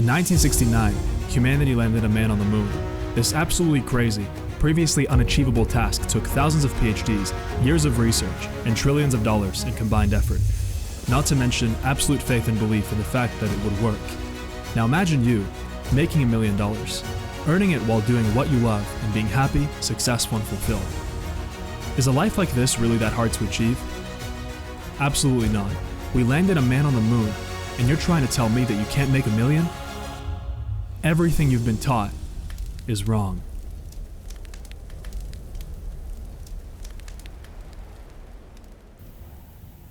In 1969, humanity landed a man on the moon. This absolutely crazy, previously unachievable task took thousands of PhDs, years of research, and trillions of dollars in combined effort. Not to mention absolute faith and belief in the fact that it would work. Now imagine you making $1 million, earning it while doing what you love and being happy, successful, and fulfilled. Is a life like this really that hard to achieve? Absolutely not. We landed a man on the moon, and you're trying to tell me that you can't make $1 million? Everything you've been taught is wrong.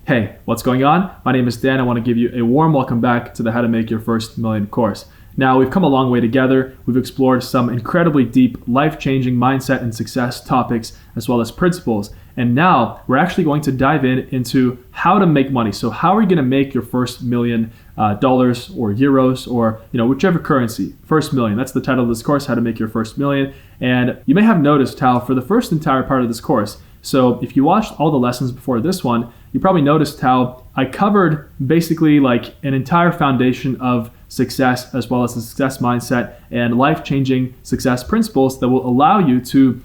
Hey, what's going on? My name is Dan. I want to give you a warm welcome back to the How to Make Your First Million course. Now, we've come a long way together. We've explored some incredibly deep, life-changing mindset and success topics, as well as principles. And now we're actually going to dive into how to make money. So how are you going to make your first $1 million dollars or euros or whichever currency? First million. That's the title of this course, How to Make Your First Million. And you may have noticed how for the first entire part of this course, so if you watched all the lessons before this one, you probably noticed how I covered basically like an entire foundation of success, as well as the success mindset and life-changing success principles that will allow you to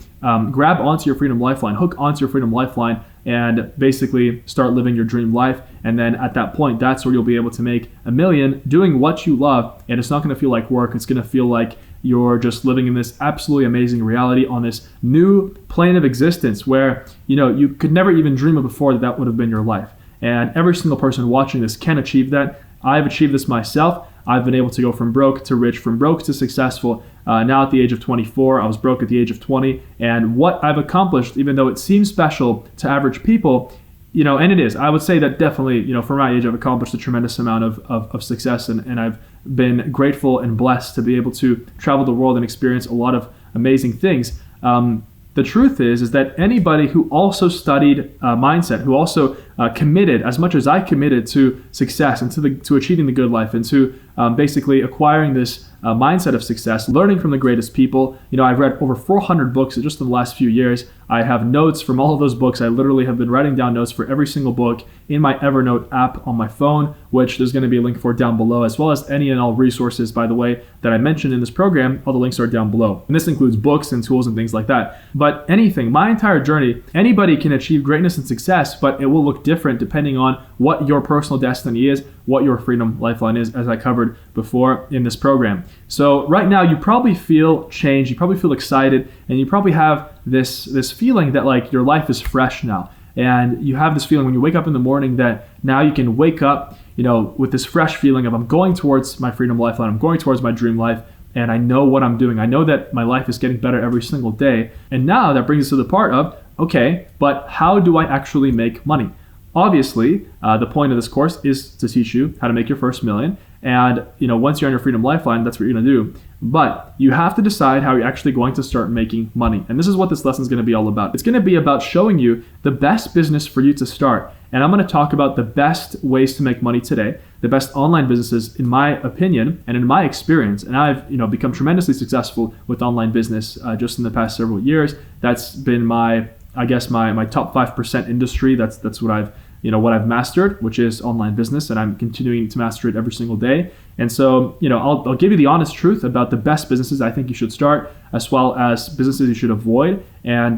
grab onto your freedom lifeline, hook onto your freedom lifeline, and basically start living your dream life. And then at that point, that's where you'll be able to make $1 million doing what you love. And it's not going to feel like work. It's going to feel like you're just living in this absolutely amazing reality on this new plane of existence where you could never even dream of before that would have been your life. And every single person watching this can achieve that. I've achieved this myself. I've been able to go from broke to rich, from broke to successful. Now at the age of 24, I was broke at the age of 20. And what I've accomplished, even though it seems special to average people, and it is, I would say that definitely, for my age, I've accomplished a tremendous amount of success, and I've been grateful and blessed to be able to travel the world and experience a lot of amazing things. The truth is that anybody who also studied mindset, who also committed as much as I committed to success and to achieving the good life and to basically acquiring this mindset of success, learning from the greatest people. I've read over 400 books just in the last few years. I have notes from all of those books. I literally have been writing down notes for every single book in my Evernote app on my phone, which there's going to be a link for down below, as well as any and all resources, by the way, that I mentioned in this program. All the links are down below. And this includes books and tools and things like that. But anything, my entire journey, anybody can achieve greatness and success, but it will look different depending on what your personal destiny is, what your freedom lifeline is, as I covered before in this program. So right now you probably feel change, you probably feel excited, and you probably have this feeling that like your life is fresh now. And you have this feeling when you wake up in the morning that now you can wake up, with this fresh feeling of I'm going towards my freedom lifeline, I'm going towards my dream life, and I know what I'm doing. I know that my life is getting better every single day. And now that brings us to the part of, okay, but how do I actually make money? Obviously, the point of this course is to teach you how to make your first million. And once you're on your freedom lifeline, that's what you're going to do. But you have to decide how you're actually going to start making money. And this is what this lesson is going to be all about. It's going to be about showing you the best business for you to start. And I'm going to talk about the best ways to make money today, the best online businesses in my opinion and in my experience. And I've become tremendously successful with online business just in the past several years. That's been my top 5% industry. That's what I've mastered, which is online business, and I'm continuing to master it every single day. And so, I'll give you the honest truth about the best businesses I think you should start, as well as businesses you should avoid, and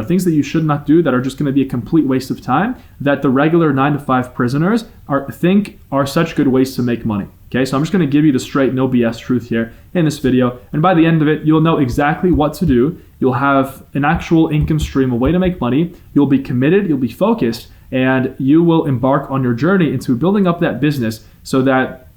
things that you should not do that are just going to be a complete waste of time, that the regular 9-to-5 prisoners think are such good ways to make money. Okay, so I'm just going to give you the straight, no BS truth here in this video, and by the end of it, you'll know exactly what to do. You'll have an actual income stream, a way to make money. You'll be committed, you'll be focused, and you will embark on your journey into building up that business so that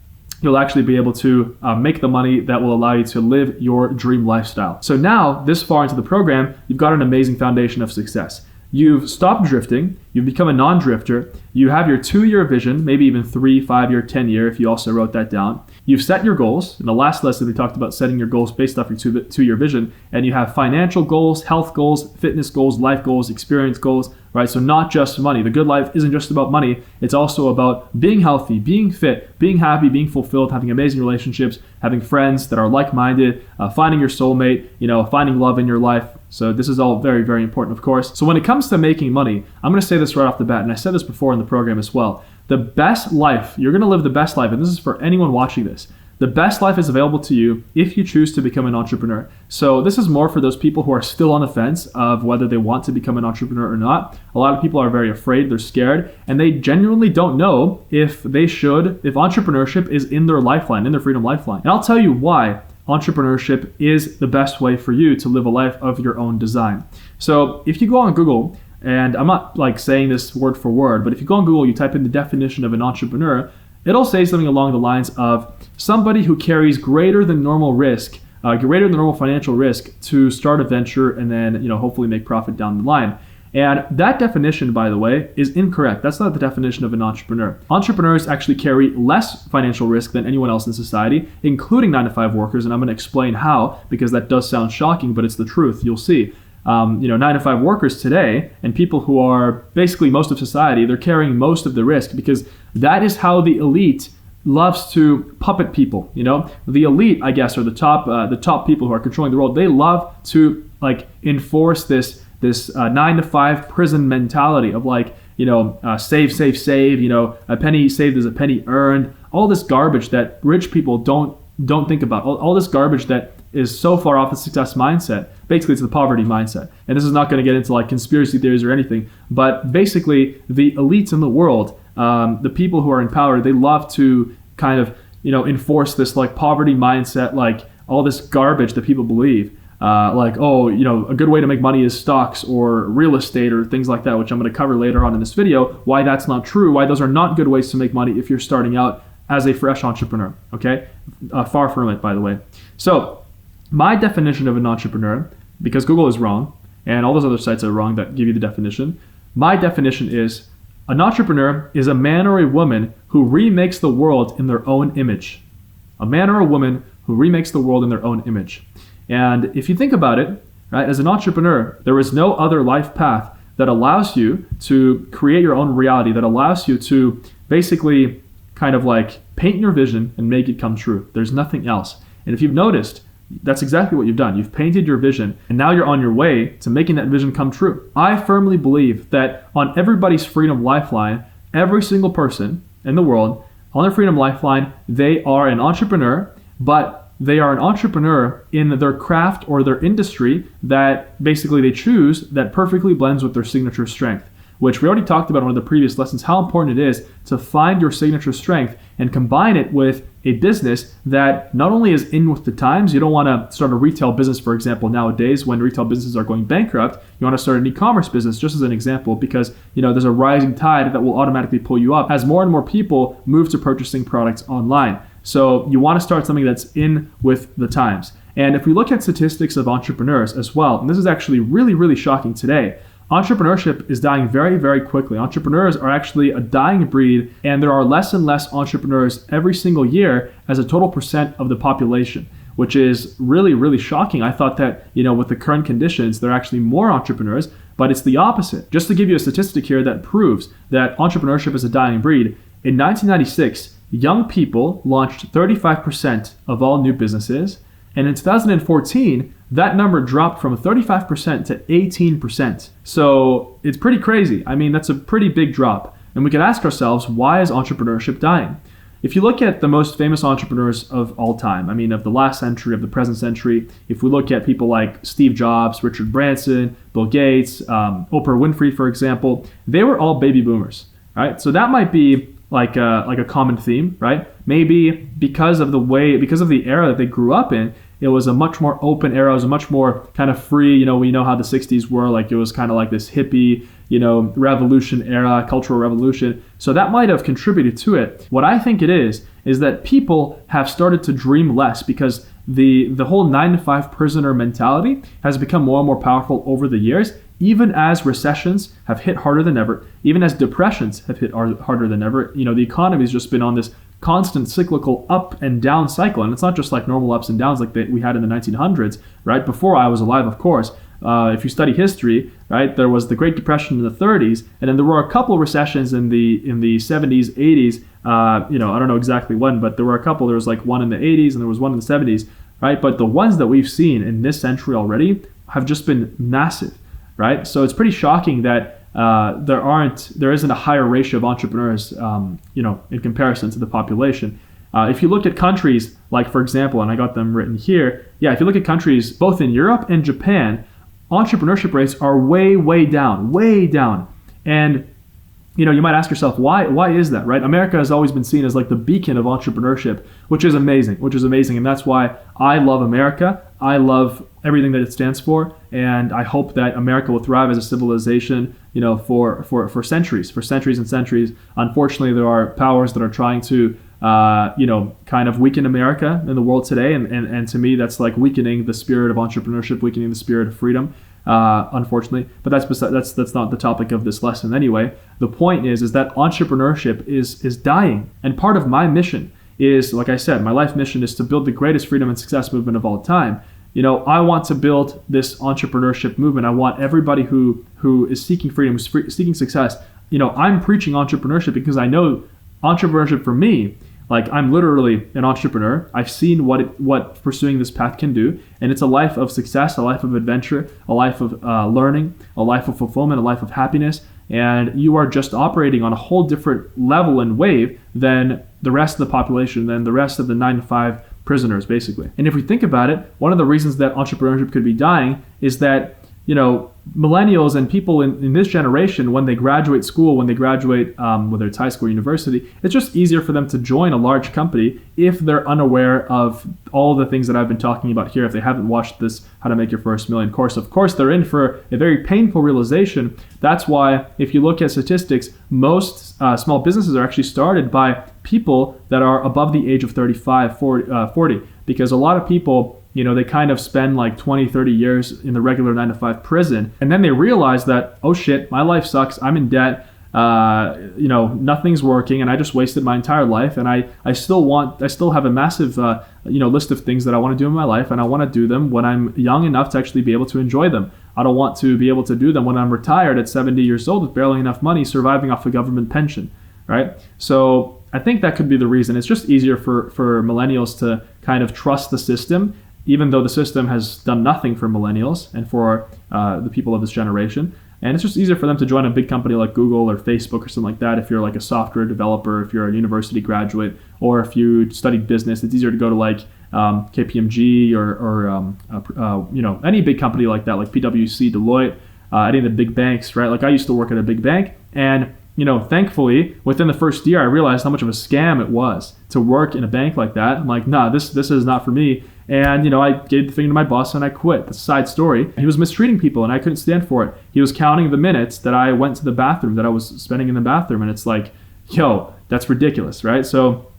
you'll actually be able to make the money that will allow you to live your dream lifestyle. So now, this far into the program, you've got an amazing foundation of success. You've stopped drifting, you've become a non-drifter, you have your 2-year vision, maybe even 3, 5-year, 10-year if you also wrote that down. You've set your goals. In the last lesson, we talked about setting your goals based off your 2-year vision, and you have financial goals, health goals, fitness goals, life goals, experience goals, right? So not just money. The good life isn't just about money. It's also about being healthy, being fit, being happy, being fulfilled, having amazing relationships, having friends that are like-minded, finding your soulmate, finding love in your life. So this is all very, very important, of course. So when it comes to making money, I'm going to say this right off the bat, and I said this before in the program as well. The best life, you're going to live the best life, and this is for anyone watching this. The best life is available to you if you choose to become an entrepreneur. So this is more for those people who are still on the fence of whether they want to become an entrepreneur or not. A lot of people are very afraid, they're scared, and they genuinely don't know if entrepreneurship is in their lifeline, in their freedom lifeline. And I'll tell you why entrepreneurship is the best way for you to live a life of your own design. So if you go on Google, and I'm not like saying this word for word, but if you go on Google, you type in the definition of an entrepreneur, it'll say something along the lines of somebody who carries greater than normal financial risk to start a venture and then, hopefully make profit down the line. And that definition, by the way, is incorrect. That's not the definition of an entrepreneur. Entrepreneurs actually carry less financial risk than anyone else in society, including 9-to-5 workers. And I'm going to explain how, because that does sound shocking, but it's the truth. You'll see. 9-to-5 workers today and people who are basically most of society, they're carrying most of the risk because that is how the elite loves to puppet people. The elite, I guess, are the top people who are controlling the world. They love to enforce this 9-to-5 prison mentality of save, a penny saved is a penny earned. All this garbage that rich people don't think about. All this garbage that is so far off the success mindset. Basically, it's the poverty mindset. And this is not going to get into conspiracy theories or anything, but basically the elites in the world, the people who are in power, they love to kind of, enforce this poverty mindset, all this garbage that people believe. A good way to make money is stocks or real estate or things like that, which I'm going to cover later on in this video, why that's not true, why those are not good ways to make money if you're starting out as a fresh entrepreneur, okay? Far from it, by the way. So my definition of an entrepreneur, because Google is wrong, and all those other sites are wrong that give you the definition, my definition is an entrepreneur is a man or a woman who remakes the world in their own image. A man or a woman who remakes the world in their own image. And if you think about it, right, as an entrepreneur, there is no other life path that allows you to create your own reality, that allows you to basically kind of paint your vision and make it come true. There's nothing else. And if you've noticed, that's exactly what you've done. You've painted your vision, and now you're on your way to making that vision come true. I firmly believe that on everybody's freedom lifeline, every single person in the world, on their freedom lifeline, they are an entrepreneur, but they are an entrepreneur in their craft or their industry that basically they choose that perfectly blends with their signature strength, which we already talked about in one of the previous lessons, how important it is to find your signature strength and combine it with a business that not only is in with the times. You don't want to start a retail business, for example, nowadays when retail businesses are going bankrupt. You want to start an e-commerce business, just as an example, because there's a rising tide that will automatically pull you up as more and more people move to purchasing products online. So you want to start something that's in with the times. And if we look at statistics of entrepreneurs as well, and this is actually really, really shocking today, entrepreneurship is dying very, very quickly. Entrepreneurs are actually a dying breed, and there are less and less entrepreneurs every single year as a total percent of the population, which is really, really shocking. I thought that, with the current conditions, there are actually more entrepreneurs, but it's the opposite. Just to give you a statistic here that proves that entrepreneurship is a dying breed, in 1996, young people launched 35% of all new businesses, and in 2014, that number dropped from 35% to 18%. So it's pretty crazy. I mean, that's a pretty big drop. And we can ask ourselves, why is entrepreneurship dying? If you look at the most famous entrepreneurs of all time, of the last century, of the present century, if we look at people like Steve Jobs, Richard Branson, Bill Gates, Oprah Winfrey, for example, they were all baby boomers, right? So that might be like a common theme, right? Maybe because of the era that they grew up in, it was a much more open era. It was a much more kind of free, we know how the 60s were, it was kind of like this hippie, revolution era, cultural revolution. So that might have contributed to it. What I think it is that people have started to dream less because the whole 9-to-5 prisoner mentality has become more and more powerful over the years, even as recessions have hit harder than ever, even as depressions have hit harder than ever. The economy has just been on this constant cyclical up and down cycle. And it's not just like normal ups and downs like we had in the 1900s, right? Before I was alive, of course. If you study history, right, there was the Great Depression in the 30s, and then there were a couple of recessions in the 70s, 80s. I don't know exactly when, but there were a couple. There was one in the 80s and there was one in the 70s, right? But the ones that we've seen in this century already have just been massive, right? So it's pretty shocking that there isn't a higher ratio of entrepreneurs, in comparison to the population. If you look at countries like, for example, and I got them written here, if you look at countries both in Europe and Japan, entrepreneurship rates are way down. And you might ask yourself, why is that, right? America has always been seen as like the beacon of entrepreneurship, which is amazing. And that's why I love America. I love everything that it stands for. And I hope that America will thrive as a civilization, for centuries and centuries. Unfortunately, there are powers that are trying to, kind of weaken America in the world today. And to me, that's like weakening the spirit of entrepreneurship, weakening the spirit of freedom. Unfortunately, but that's not the topic of this lesson anyway. The point is that entrepreneurship is dying, and part of my mission is, like I said, my life mission is to build the greatest freedom and success movement of all time. I want to build this entrepreneurship movement. I want everybody who is seeking freedom, who's seeking success. I'm preaching entrepreneurship because I know entrepreneurship for me. Like, I'm literally an entrepreneur. I've seen what pursuing this path can do, and it's a life of success, a life of adventure, a life of learning, a life of fulfillment, a life of happiness. And you are just operating on a whole different level and wave than the rest of the population, than the rest of the 9-to-5 prisoners, basically. And if we think about it, one of the reasons that entrepreneurship could be dying is that millennials and people in this generation, when they graduate school, whether it's high school or university, it's just easier for them to join a large company if they're unaware of all the things that I've been talking about here. If they haven't watched this How to Make Your First Million course, of course, they're in for a very painful realization. That's why, if you look at statistics, most small businesses are actually started by people that are above the age of 35, 40, because a lot of people, they kind of spend like 20, 30 years in the regular 9-to-5 prison. And then they realize that, oh shit, my life sucks. I'm in debt. Nothing's working, and I just wasted my entire life. And I still have a massive, list of things that I want to do in my life. And I want to do them when I'm young enough to actually be able to enjoy them. I don't want to be able to do them when I'm retired at 70 years old with barely enough money, surviving off a government pension, right? So I think that could be the reason. It's just easier for millennials to kind of trust the system, even though the system has done nothing for millennials and for the people of this generation. And it's just easier for them to join a big company like Google or Facebook or something like that. If you're like a software developer, if you're a university graduate, or if you studied business, it's easier to go to like KPMG or any big company like that, like PwC, Deloitte, any of the big banks, right? Like I used to work at a big bank, and thankfully, within the first year, I realized how much of a scam it was to work in a bank like that. I'm like, nah, this is not for me. And, I gave the thing to my boss and I quit. That's a side story. He was mistreating people and I couldn't stand for it. He was counting the minutes that I went to the bathroom, that I was spending in the bathroom. And it's like, yo, that's ridiculous, right? So,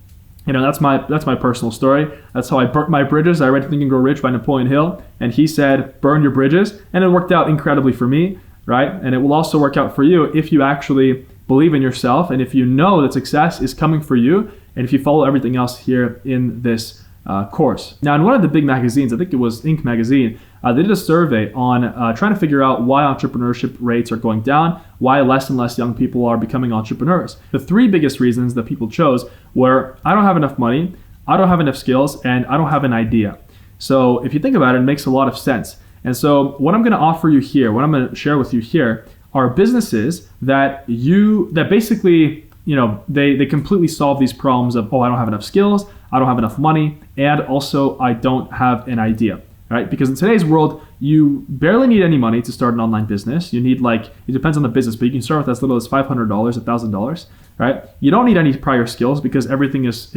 that's my personal story. That's how I burnt my bridges. I read Think and Grow Rich by Napoleon Hill. And he said, burn your bridges. And it worked out incredibly for me, right? And it will also work out for you if you actually believe in yourself, and if you know that success is coming for you, and if you follow everything else here in this course. Now, in one of the big magazines, I think it was Inc. magazine, they did a survey on trying to figure out why entrepreneurship rates are going down, why less and less young people are becoming entrepreneurs. The three biggest reasons that people chose were, I don't have enough money, I don't have enough skills, and I don't have an idea. So if you think about it, it makes a lot of sense. And so what I'm going to offer you here, what I'm going to share with you here, are businesses that basically, they completely solve these problems of, I don't have enough skills, I don't have enough money, and also I don't have an idea, right? Because in today's world, you barely need any money to start an online business. You need it depends on the business, but you can start with as little as $500, $1,000, right? You don't need any prior skills because everything is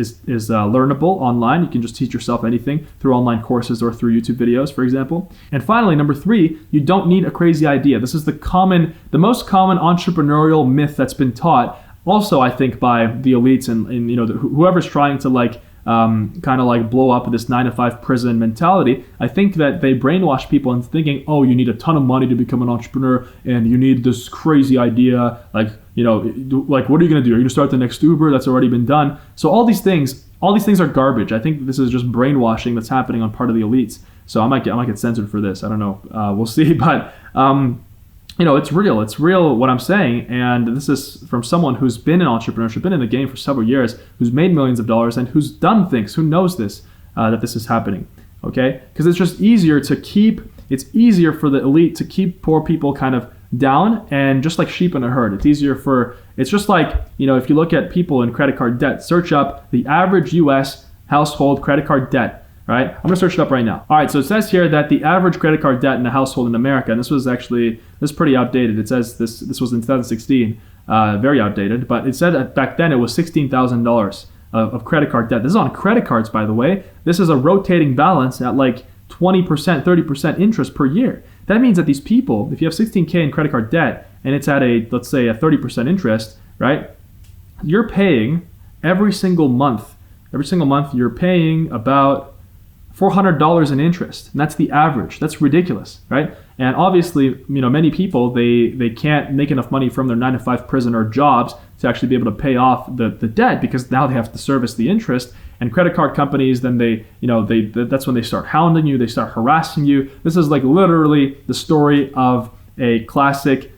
learnable online. You can just teach yourself anything through online courses or through YouTube videos, for example. And finally, number 3, you don't need a crazy idea. This is the most common entrepreneurial myth that's been taught, also I think by the elites and whoever's trying to kind of blow up this 9-to-5 prison mentality. I think that they brainwash people into thinking, you need a ton of money to become an entrepreneur, and you need this crazy idea, what are you going to do? Are you going to start the next Uber? That's already been done. So all these things are garbage. I think this is just brainwashing that's happening on part of the elites. So I might get censored for this. I don't know. We'll see. But it's real. It's real what I'm saying. And this is from someone who's been in entrepreneurship, been in the game for several years, who's made millions of dollars, and who's done things, who knows this, that this is happening. Okay? Because it's just easier for the elite to keep poor people kind of down, and just like sheep in a herd. It's just like, if you look at people in credit card debt, search up the average US household credit card debt. Right? I'm going to search it up right now. All right, so it says here that the average credit card debt in a household in America, and this is pretty outdated. It says this was in 2016, very outdated, but it said that back then it was $16,000 of credit card debt. This is on credit cards, by the way. This is a rotating balance at like 20%, 30% interest per year. That means that these people, if you have $16K in credit card debt and it's at let's say a 30% interest, right? You're paying every single month you're paying about $400 in interest, and that's the average. That's ridiculous, right? And obviously, many people, they can't make enough money from their 9-to-5 prisoner jobs to actually be able to pay off the debt, because now they have to service the interest. And credit card companies, then that's when they start hounding you, they start harassing you. This is like literally the story of a classic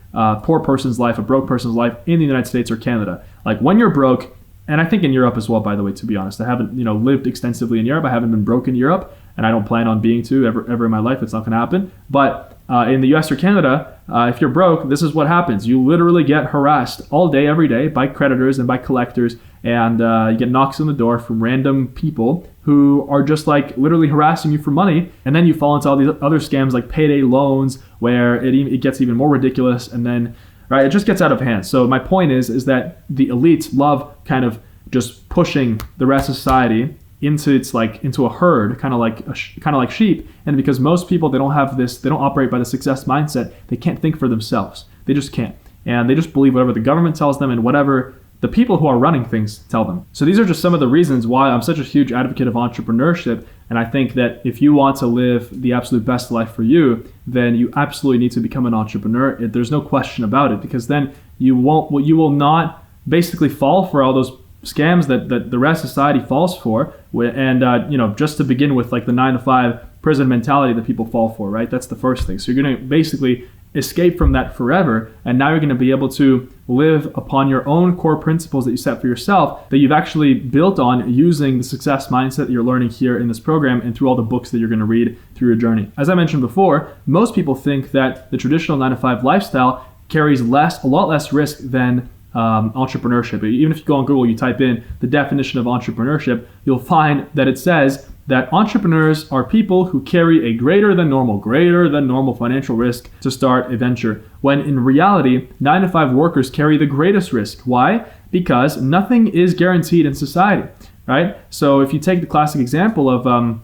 poor person's life, a broke person's life in the United States or Canada. Like when you're broke, and I think in Europe as well, by the way, to be honest. I haven't, lived extensively in Europe. I haven't been broke in Europe, and I don't plan on being ever in my life. It's not going to happen. But in the US or Canada, if you're broke, this is what happens. You literally get harassed all day, every day by creditors and by collectors, and you get knocks on the door from random people who are just like literally harassing you for money. And then you fall into all these other scams like payday loans, where it gets even more ridiculous, and then right, it just gets out of hand. So my point is that the elites love kind of just pushing the rest of society into a herd, kind of like sheep. And because most people, they don't operate by the success mindset. They can't think for themselves. They just can't, and they just believe whatever the government tells them and whatever the people who are running things tell them. So these are just some of the reasons why I'm such a huge advocate of entrepreneurship. And I think that if you want to live the absolute best life for you, then you absolutely need to become an entrepreneur. There's no question about it, because then you will not basically fall for all those scams that the rest of society falls for. And just to begin with, like the 9-to-5 prison mentality that people fall for, right? That's the first thing. So you're going to basically escape from that forever, and now you're going to be able to live upon your own core principles that you set for yourself, that you've actually built on using the success mindset that you're learning here in this program and through all the books that you're going to read through your journey. As I mentioned before, most people think that the traditional 9-to-5 lifestyle carries a lot less risk than entrepreneurship. Even if you go on Google, you type in the definition of entrepreneurship, you'll find that it says that entrepreneurs are people who carry a greater than normal financial risk to start a venture, when in reality, 9-to-5 workers carry the greatest risk. Why? Because nothing is guaranteed in society, right? So if you take the classic example of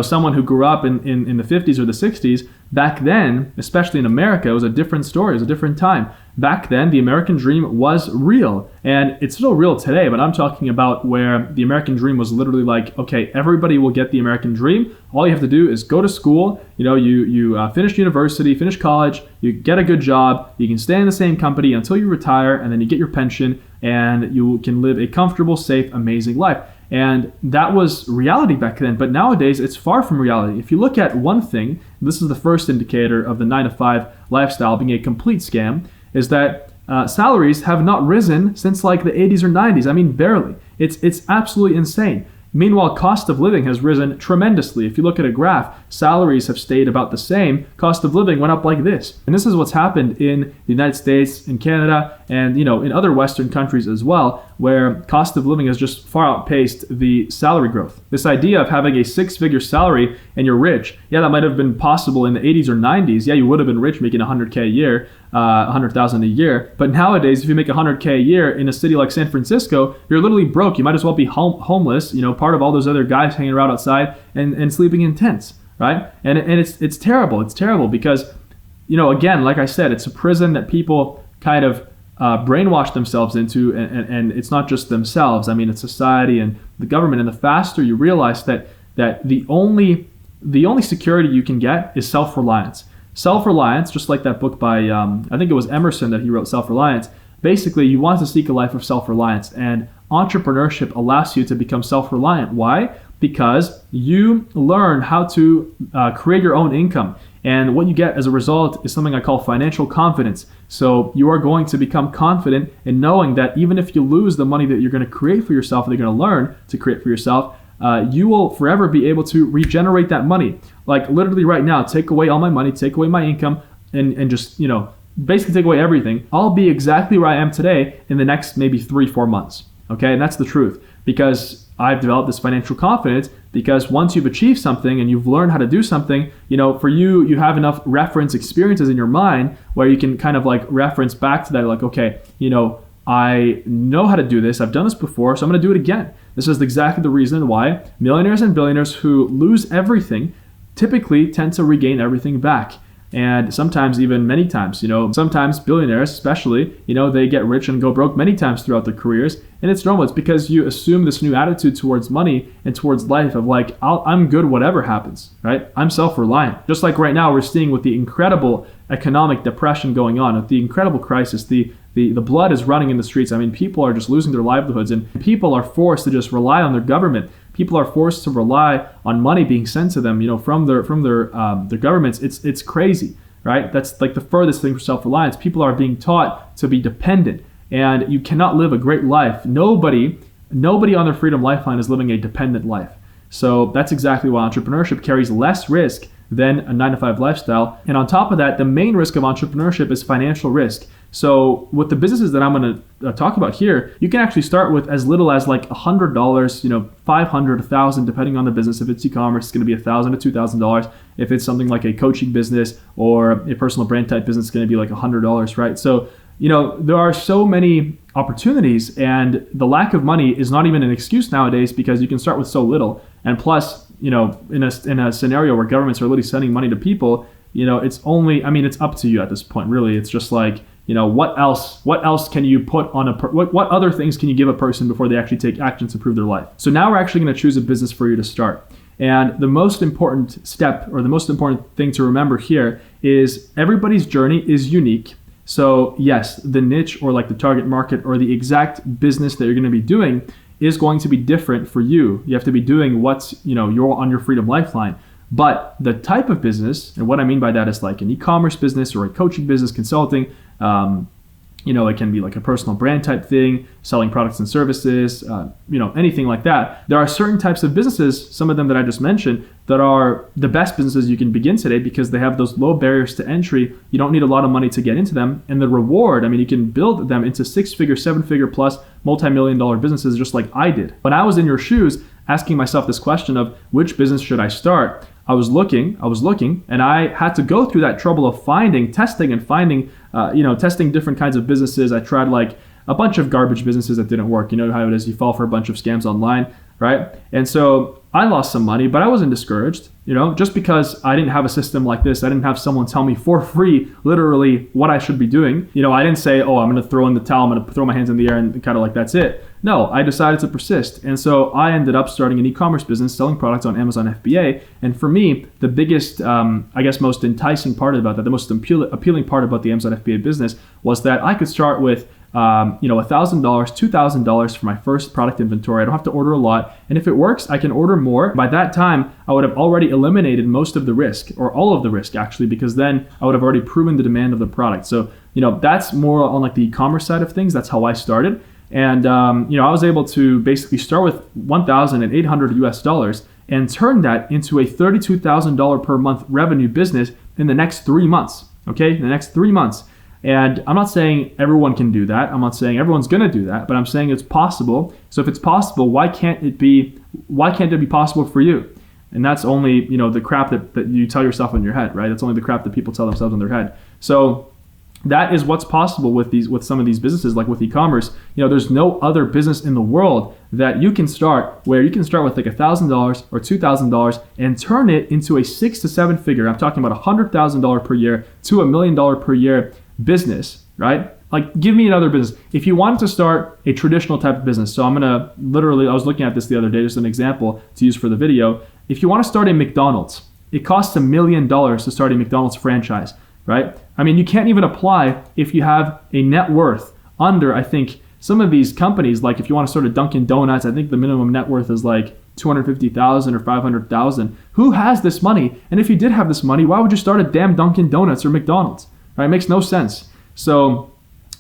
someone who grew up in the 50s or the 60s, back then, especially in America, it was a different story, it was a different time. Back then, the American dream was real, and it's still real today, but I'm talking about where the American dream was literally like, okay, everybody will get the American dream. All you have to do is go to school, you finish university, finish college, you get a good job, you can stay in the same company until you retire, and then you get your pension, and you can live a comfortable, safe, amazing life. And that was reality back then, but nowadays it's far from reality. If you look at one thing, this is the first indicator of the 9-to-5 lifestyle being a complete scam, is that salaries have not risen since like the 80s or 90s. I mean, barely. It's absolutely insane. Meanwhile, cost of living has risen tremendously. If you look at a graph, salaries have stayed about the same. Cost of living went up like this. And this is what's happened in the United States, in Canada, and in other Western countries as well, where cost of living has just far outpaced the salary growth. This idea of having a 6-figure salary and you're rich, yeah, that might have been possible in the 80s or 90s. Yeah, you would have been rich making $100K a year, $100,000 a year. But nowadays, if you make $100K a year in a city like San Francisco, you're literally broke. You might as well be homeless, part of all those other guys hanging around outside and sleeping in tents, right? And it's terrible. It's terrible because, again, like I said, it's a prison that people kind of brainwash themselves into, and it's not just themselves. I mean, it's society and the government. And the faster you realize that the only security you can get is self-reliance. Self-reliance, just like that book by, I think it was Emerson that he wrote, Self-Reliance. Basically, you want to seek a life of self-reliance, and entrepreneurship allows you to become self-reliant. Why? Because you learn how to create your own income. And what you get as a result is something I call financial confidence. So you are going to become confident in knowing that even if you lose the money that you're going to create for yourself, that you're going to learn to create for yourself, you will forever be able to regenerate that money. Like literally right now, take away all my money, take away my income, and just, basically take away everything, I'll be exactly where I am today in the next maybe 3-4 months. Okay, and that's the truth, because I've developed this financial confidence. Because once you've achieved something and you've learned how to do something, for you have enough reference experiences in your mind where you can kind of like reference back to that, like, okay, I know how to do this. I've done this before, so I'm going to do it again. This is exactly the reason why millionaires and billionaires who lose everything typically tend to regain everything back. And sometimes even many times, sometimes billionaires especially, they get rich and go broke many times throughout their careers. And it's normal. It's because you assume this new attitude towards money and towards life of like, I'm good whatever happens, right? I'm self-reliant. Just like right now we're seeing with the incredible economic depression going on, with the incredible crisis, the blood is running in the streets. I mean, people are just losing their livelihoods, and people are forced to just rely on their government. People are forced to rely on money being sent to them, from their governments. It's crazy, right? That's like the furthest thing from self-reliance. People are being taught to be dependent, and you cannot live a great life. Nobody on their freedom lifeline is living a dependent life. So that's exactly why entrepreneurship carries less risk than a 9-to-5 lifestyle. And on top of that, the main risk of entrepreneurship is financial risk. So with the businesses that I'm going to talk about here, you can actually start with as little as like $100, $500, $1,000, depending on the business. If it's e-commerce, it's going to be $1,000 to $2,000. If it's something like a coaching business or a personal brand type business, it's going to be like $100, right? So, there are so many opportunities, and the lack of money is not even an excuse nowadays because you can start with so little. And plus, in a scenario where governments are literally sending money to people, it's up to you at this point, really. It's just like, what else can you put on what other things can you give a person before they actually take action to improve their life? So now we're actually going to choose a business for you to start. And the most important step, or the most important thing to remember here, is everybody's journey is unique. So yes, the niche or like the target market or the exact business that you're going to be doing is going to be different for you. You have to be doing what's, you're on your freedom lifeline. But the type of business, and what I mean by that is like an e-commerce business or a coaching business, consulting, it can be like a personal brand type thing, selling products and services, anything like that. There are certain types of businesses, some of them that I just mentioned, that are the best businesses you can begin today because they have those low barriers to entry. You don't need a lot of money to get into them. And the reward, you can build them into 6-figure, 7-figure plus multi-million-dollar businesses just like I did. When I was in your shoes, asking myself this question of which business should I start, I was looking, and I had to go through that trouble of testing different kinds of businesses. I tried like a bunch of garbage businesses that didn't work. You know how it is, you fall for a bunch of scams online, right? And so I lost some money, but I wasn't discouraged, just because I didn't have a system like this. I didn't have someone tell me for free, literally what I should be doing. I didn't say, I'm going to throw in the towel, I'm going to throw my hands in the air and kind of like, that's it. No, I decided to persist. And so I ended up starting an e-commerce business, selling products on Amazon FBA. And for me, the biggest, most enticing part about that, the most appealing part about the Amazon FBA business was that I could start with $1,000, $2,000 for my first product inventory. I don't have to order a lot. And if it works, I can order more. By that time, I would have already eliminated most of the risk, or all of the risk actually, because then I would have already proven the demand of the product. So, that's more on like the e-commerce side of things. That's how I started. And, I was able to basically start with $1,800 US and turn that into a $32,000 per month revenue business in the next 3 months. Okay. In the next 3 months. And I'm not saying everyone can do that. I'm not saying everyone's going to do that, but I'm saying it's possible. So if it's possible, why can't it be possible for you? And that's only, the crap that you tell yourself in your head, right? That's only the crap that people tell themselves in their head. So that is what's possible with some of these businesses, like with e-commerce. There's no other business in the world that you can start where you can start with like $1,000 or $2,000 and turn it into a 6 to 7 figure. I'm talking about $100,000 per year to $1 million per year business, right? Like, give me another business. If you wanted to start a traditional type of business, so I was looking at this the other day, just an example to use for the video. If you want to start a McDonald's, it costs $1 million to start a McDonald's franchise, right? You can't even apply if you have a net worth under, I think, some of these companies, like if you want to start a Dunkin' Donuts, I think the minimum net worth is like $250,000 or $500,000. Who has this money? And if you did have this money, why would you start a damn Dunkin' Donuts or McDonald's? Right? It makes no sense. So,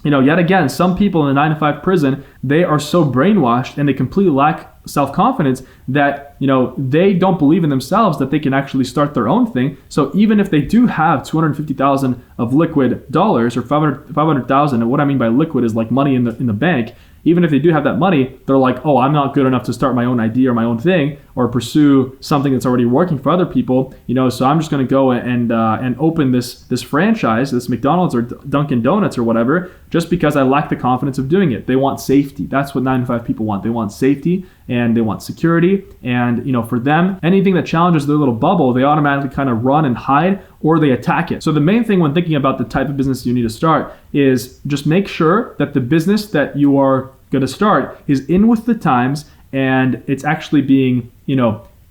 yet again, some people in the 9-to-5 prison, they are so brainwashed and they completely lack self-confidence that, they don't believe in themselves that they can actually start their own thing. So even if they do have 250,000 of liquid dollars or 500,000, and what I mean by liquid is like money in the bank, even if they do have that money, they're like, oh, I'm not good enough to start my own idea or my own thing or pursue something that's already working for other people, so I'm just going to go and open this franchise, this McDonald's or Dunkin' Donuts or whatever, just because I lack the confidence of doing it. They want safety. That's what 9 to 5 people want. They want safety and they want security. And, for them, anything that challenges their little bubble, they automatically kind of run and hide or they attack it. So the main thing when thinking about the type of business you need to start is just make sure that the business that you are going to start is in with the times and it's actually being,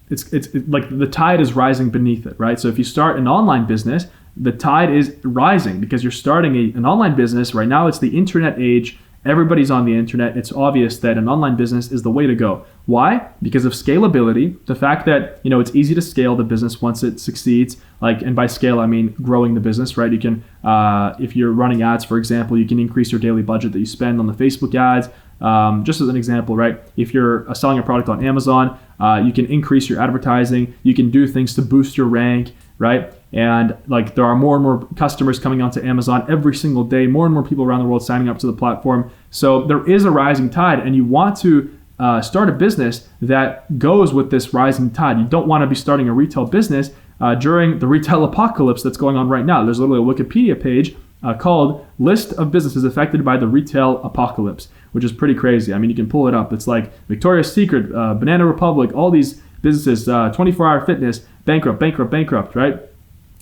it's like the tide is rising beneath it, right? So if you start an online business, the tide is rising because you're starting an online business. Right now, it's the internet age. Everybody's on the internet. It's obvious that an online business is the way to go. Why? Because of scalability, the fact that, it's easy to scale the business once it succeeds. And by scale, I mean growing the business, right? You can, if you're running ads, for example, you can increase your daily budget that you spend on the Facebook ads. Just as an example, right? If you're selling a product on Amazon, you can increase your advertising. You can do things to boost your rank, right? And there are more and more customers coming onto Amazon every single day, more and more people around the world signing up to the platform. So there is a rising tide, and you want to start a business that goes with this rising tide. You don't want to be starting a retail business during the retail apocalypse that's going on right now. There's literally a Wikipedia page called List of Businesses Affected by the Retail Apocalypse, which is pretty crazy. I mean, you can pull it up. It's like Victoria's Secret, Banana Republic, all these businesses, 24-hour fitness, bankrupt, right?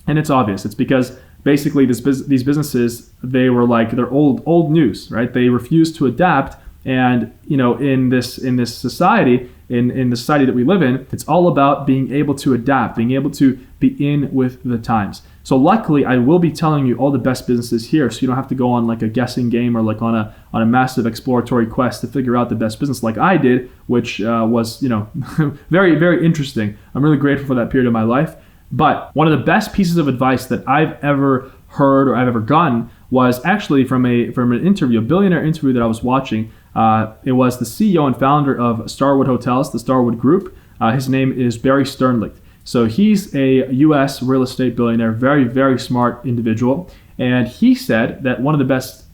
And it's obvious. It's because basically these businesses, they're old news, right? They refuse to adapt. And, in this society, in the society that we live in, it's all about being able to adapt, being able to be in with the times. So luckily, I will be telling you all the best businesses here, so you don't have to go on a guessing game or on a massive exploratory quest to figure out the best business like I did, which was, very, very interesting. I'm really grateful for that period of my life. But one of the best pieces of advice that I've ever heard or I've ever gotten was actually from an interview, a billionaire interview that I was watching. It was the CEO and founder of Starwood Hotels, the Starwood Group. His name is Barry Sternlicht. So he's a U.S. real estate billionaire, very, very smart individual. And he said that one of the best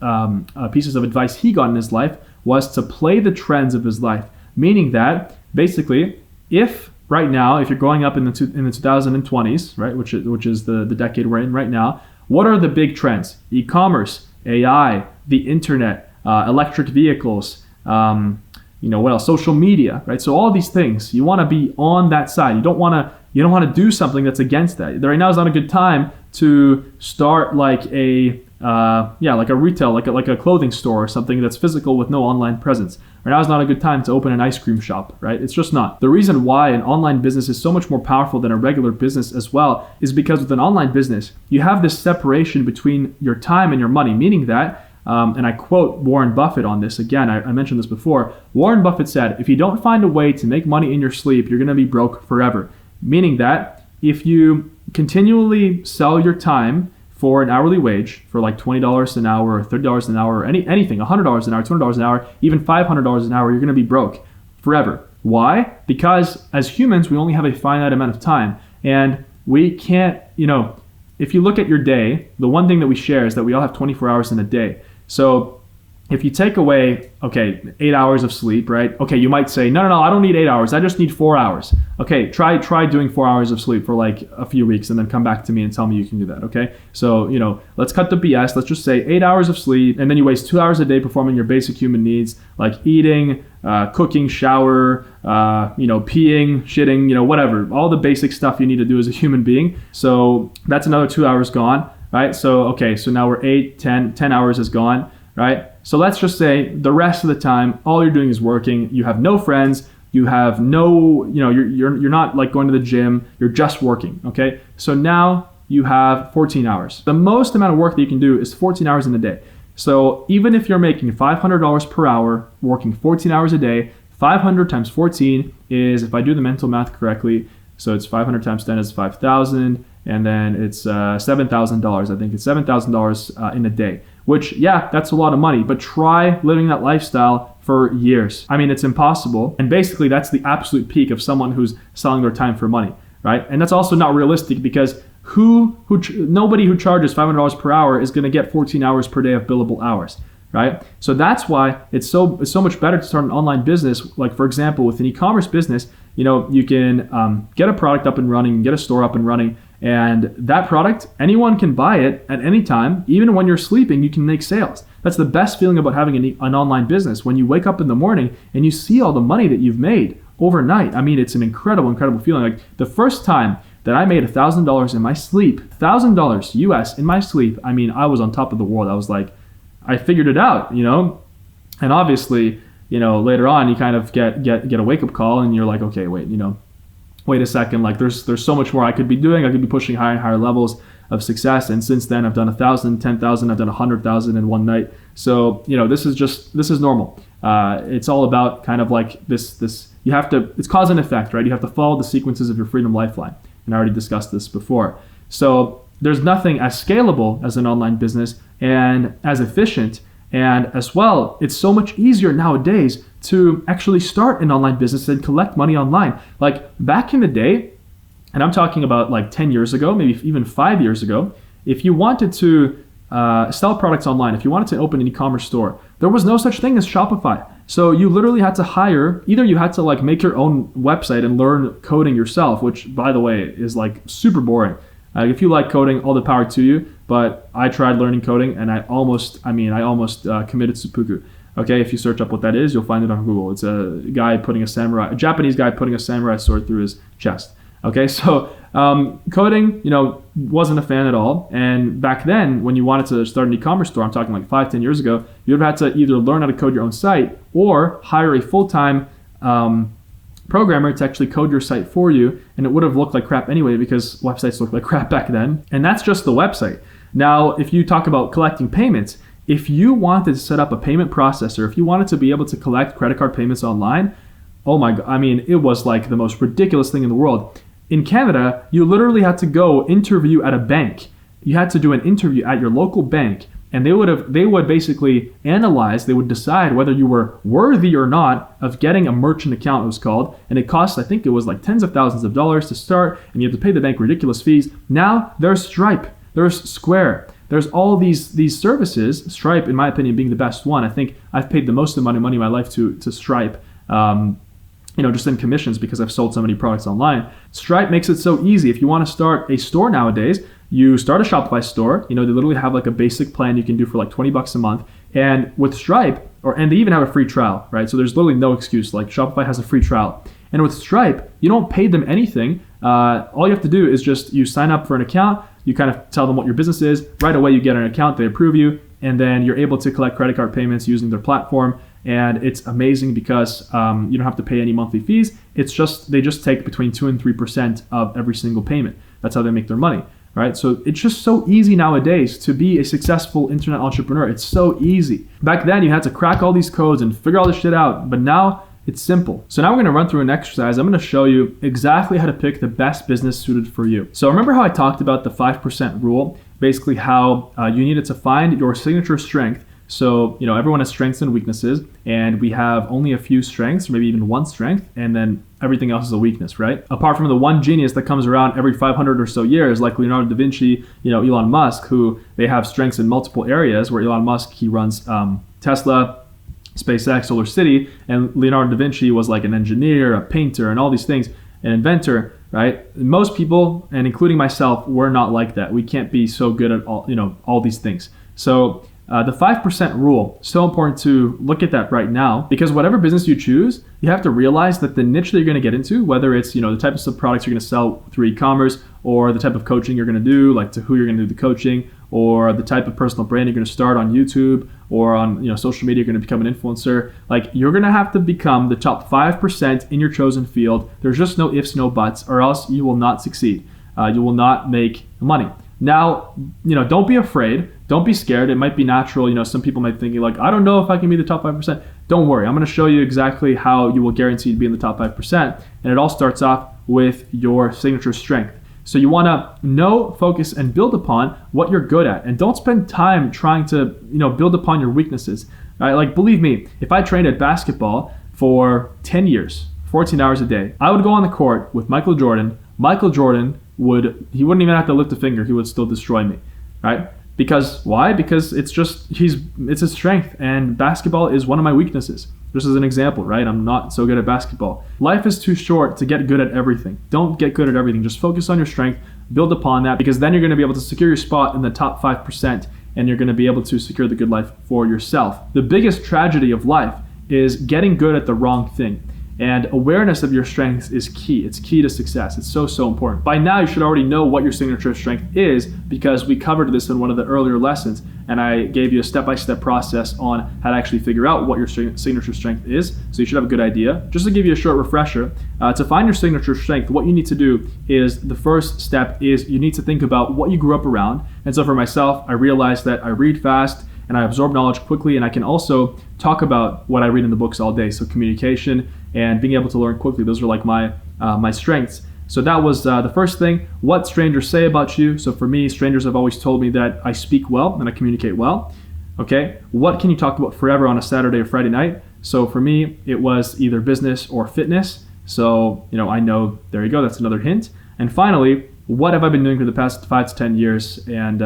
pieces of advice he got in his life was to play the trends of his life. Meaning that basically, if right now, if you're growing up in the 2020s, right, which is the decade we're in right now, what are the big trends? E-commerce, AI, the internet, electric vehicles, what else? Social media, right? So all these things, you want to be on that side. You don't want to do something that's against that. Right now is not a good time to start like a retail, like a clothing store or something that's physical with no online presence. Right now is not a good time to open an ice cream shop, right? It's just not. The reason why an online business is so much more powerful than a regular business as well is because with an online business, you have this separation between your time and your money, meaning that, and I quote Warren Buffett on this, again, I mentioned this before, Warren Buffett said, if you don't find a way to make money in your sleep, you're going to be broke forever. Meaning that if you continually sell your time for an hourly wage for like $20 an hour or $30 an hour or anything, $100 an hour, $200 an hour, even $500 an hour, you're going to be broke forever. Why? Because as humans, we only have a finite amount of time, and we can't, if you look at your day, the one thing that we share is that we all have 24 hours in a day. So if you take away, 8 hours of sleep, right? Okay, you might say, no, I don't need 8 hours. I just need 4 hours. Okay, try doing 4 hours of sleep for like a few weeks and then come back to me and tell me you can do that, okay? So, let's cut the BS. Let's just say 8 hours of sleep, and then you waste 2 hours a day performing your basic human needs like eating, cooking, shower, peeing, shitting, whatever. All the basic stuff you need to do as a human being. So that's another 2 hours gone, right? So, so now we're 10 hours is gone, right? So let's just say the rest of the time, all you're doing is working. You have no friends. You have no, you're not like going to the gym. You're just working, okay? So now you have 14 hours. The most amount of work that you can do is 14 hours in a day. So even if you're making $500 per hour, working 14 hours a day, 500 times 14 is, if I do the mental math correctly, so it's 500 times 10 is 5,000, and then it's $7,000. I think it's $7,000 in a day. Which, yeah, that's a lot of money, but try living that lifestyle for years. I mean, it's impossible. And basically that's the absolute peak of someone who's selling their time for money, right? And that's also not realistic because nobody who charges $500 per hour is going to get 14 hours per day of billable hours, right? So that's why it's so much better to start an online business. Like for example, with an e-commerce business, you can get a product up and running, get a store up and running, and that product, anyone can buy it at any time. Even when you're sleeping, you can make sales. That's the best feeling about having an online business. When you wake up in the morning and you see all the money that you've made overnight, I mean, it's an incredible feeling. Like the first time that I made $1,000 in my sleep, $1,000 US in my sleep, I mean, I was on top of the world. I was like, I figured it out, and obviously, later on you kind of get a wake-up call and you're like, okay, wait a second, like there's so much more I could be doing. I could be pushing higher and higher levels of success. And since then I've done 1,000, 10,000, I've done 100,000 in one night. So, this is normal. It's all about kind of like this, it's cause and effect, right? You have to follow the sequences of your Freedom Lifeline. And I already discussed this before. So there's nothing as scalable as an online business and as efficient. And as well, it's so much easier nowadays to actually start an online business and collect money online. Like back in the day, and I'm talking about like 10 years ago, maybe even 5 years ago, if you wanted to sell products online, if you wanted to open an e-commerce store, there was no such thing as Shopify. So you literally had to hire, either you had to like make your own website and learn coding yourself, which by the way is like super boring. If you like coding, all the power to you. But I tried learning coding and I almost committed seppuku. Okay, if you search up what that is, you'll find it on Google. It's a Japanese guy putting a samurai sword through his chest. Okay, so coding, wasn't a fan at all. And back then, when you wanted to start an e-commerce store, I'm talking like 5-10 years ago, you would have had to either learn how to code your own site or hire a full-time programmer to actually code your site for you, and it would have looked like crap anyway because websites looked like crap back then. And that's just the website. Now, if you talk about collecting payments, if you wanted to set up a payment processor, if you wanted to be able to collect credit card payments online, oh my God, I mean, it was like the most ridiculous thing in the world. In Canada, you literally had to go interview at a bank. You had to do an interview at your local bank, and they would basically analyze, they would decide whether you were worthy or not of getting a merchant account, it was called, and it cost, I think it was like tens of thousands of dollars to start, and you have to pay the bank ridiculous fees. Now there's Stripe, there's Square, there's all these services, Stripe in my opinion being the best one. I think I've paid the most amount of money in my life to Stripe, just in commissions because I've sold so many products online. Stripe makes it so easy. If you want to start a store nowadays, you start a Shopify store. They literally have like a basic plan you can do for like $20 a month. And with Stripe, and they even have a free trial, right? So there's literally no excuse. Like Shopify has a free trial. And with Stripe, you don't pay them anything. All you have to do is just you sign up for an account. You kind of tell them what your business is. Right away, you get an account. They approve you. And then you're able to collect credit card payments using their platform. And it's amazing because you don't have to pay any monthly fees. They just take between 2 and 3% of every single payment. That's how they make their money, right? So it's just so easy nowadays to be a successful internet entrepreneur. It's so easy. Back then you had to crack all these codes and figure all this shit out, but now it's simple. So now we're gonna run through an exercise. I'm gonna show you exactly how to pick the best business suited for you. So remember how I talked about the 5% rule? Basically how you needed to find your signature strength. So, everyone has strengths and weaknesses, and we have only a few strengths, or maybe even one strength, and then everything else is a weakness, right? Apart from the one genius that comes around every 500 or so years, like Leonardo da Vinci, Elon Musk, who they have strengths in multiple areas, where Elon Musk, he runs Tesla, SpaceX, Solar City, and Leonardo da Vinci was like an engineer, a painter, and all these things, an inventor, right? Most people, and including myself, we're not like that. We can't be so good at all these things. So the 5% rule, so important to look at that right now, because whatever business you choose, you have to realize that the niche that you're going to get into, whether it's the types of products you're going to sell through e-commerce, or the type of coaching you're going to do, like to who you're going to do the coaching, or the type of personal brand you're going to start on YouTube or on social media, you're going to become an influencer. Like you're going to have to become the top 5% in your chosen field. There's just no ifs, no buts, or else you will not succeed. You will not make money. Now, don't be afraid. Don't be scared. It might be natural. Some people might think like, I don't know if I can be the top 5%. Don't worry. I'm going to show you exactly how you will guarantee to be in the top 5%. And it all starts off with your signature strength. So you want to know, focus, and build upon what you're good at. And don't spend time trying to, build upon your weaknesses. right? Like, believe me, if I trained at basketball for 10 years, 14 hours a day, I would go on the court with Michael Jordan. Michael Jordan wouldn't even have to lift a finger. He would still destroy me, right? Because why? Because it's his strength, and basketball is one of my weaknesses. Just as an example, right? I'm not so good at basketball. Life is too short to get good at everything. Don't get good at everything. Just focus on your strength, build upon that, because then you're going to be able to secure your spot in the top 5%, and you're going to be able to secure the good life for yourself. The biggest tragedy of life is getting good at the wrong thing. And awareness of your strengths is key. It's key to success. It's so important. By now, you should already know what your signature strength is, because we covered this in one of the earlier lessons, and I gave you a step-by-step process on how to actually figure out what your signature strength is. So you should have a good idea. Just to give you a short refresher, to find your signature strength, what you need to do is, the first step is you need to think about what you grew up around. And so for myself, I realized that I read fast, and I absorb knowledge quickly, and I can also talk about what I read in the books all day. So communication and being able to learn quickly, those are like my strengths. So that was the first thing. What strangers say about you. So for me, strangers have always told me that I speak well and I communicate well. Okay, what can you talk about forever on a Saturday or Friday night? So for me, it was either business or fitness. So, I know, there you go, that's another hint. And finally, what have I been doing for the past 5 to 10 years, and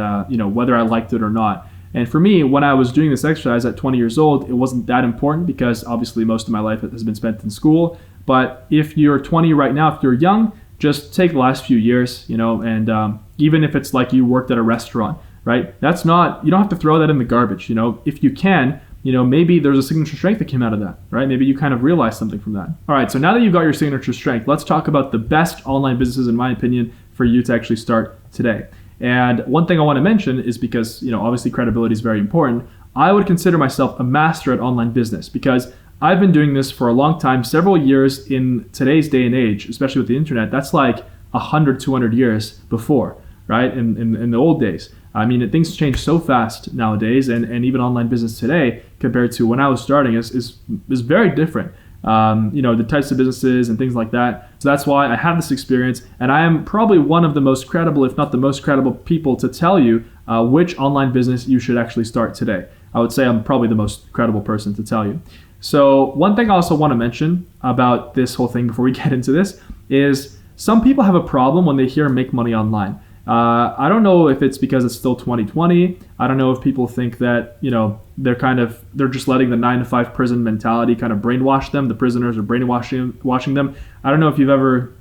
whether I liked it or not. And for me, when I was doing this exercise at 20 years old, it wasn't that important, because obviously most of my life has been spent in school. But if you're 20 right now, if you're young, just take the last few years, and even if it's like you worked at a restaurant, right? You don't have to throw that in the garbage. If you can, maybe there's a signature strength that came out of that, right? Maybe you kind of realized something from that. All right, so now that you've got your signature strength, let's talk about the best online businesses, in my opinion, for you to actually start today. And one thing I want to mention is, because, obviously credibility is very important, I would consider myself a master at online business, because I've been doing this for a long time, several years in today's day and age, especially with the internet. That's like 100, 200 years before, right? In the old days. I mean, things change so fast nowadays, and even online business today compared to when I was starting is very different. The types of businesses and things like that. So that's why I have this experience, and I am probably one of the most credible, if not the most credible people to tell you which online business you should actually start today. I would say I'm probably the most credible person to tell you. So one thing I also want to mention about this whole thing before we get into this is, some people have a problem when they hear make money online. I don't know if it's because it's still 2020. I don't know if people think that, they're just letting the 9-to-5 prison mentality kind of brainwash them. The prisoners are brainwashing them. I don't know if you've ever,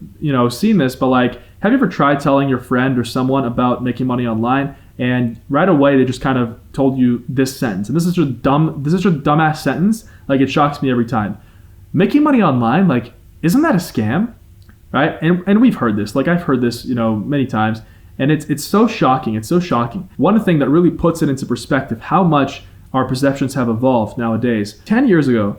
seen this, but have you ever tried telling your friend or someone about making money online, and right away they just kind of told you this sentence, and this is just a dumbass sentence. It shocks me every time. Making money online, isn't that a scam? Right? And we've heard this. I've heard this, many times. And it's so shocking. It's so shocking. One thing that really puts it into perspective how much our perceptions have evolved nowadays. 10 years ago,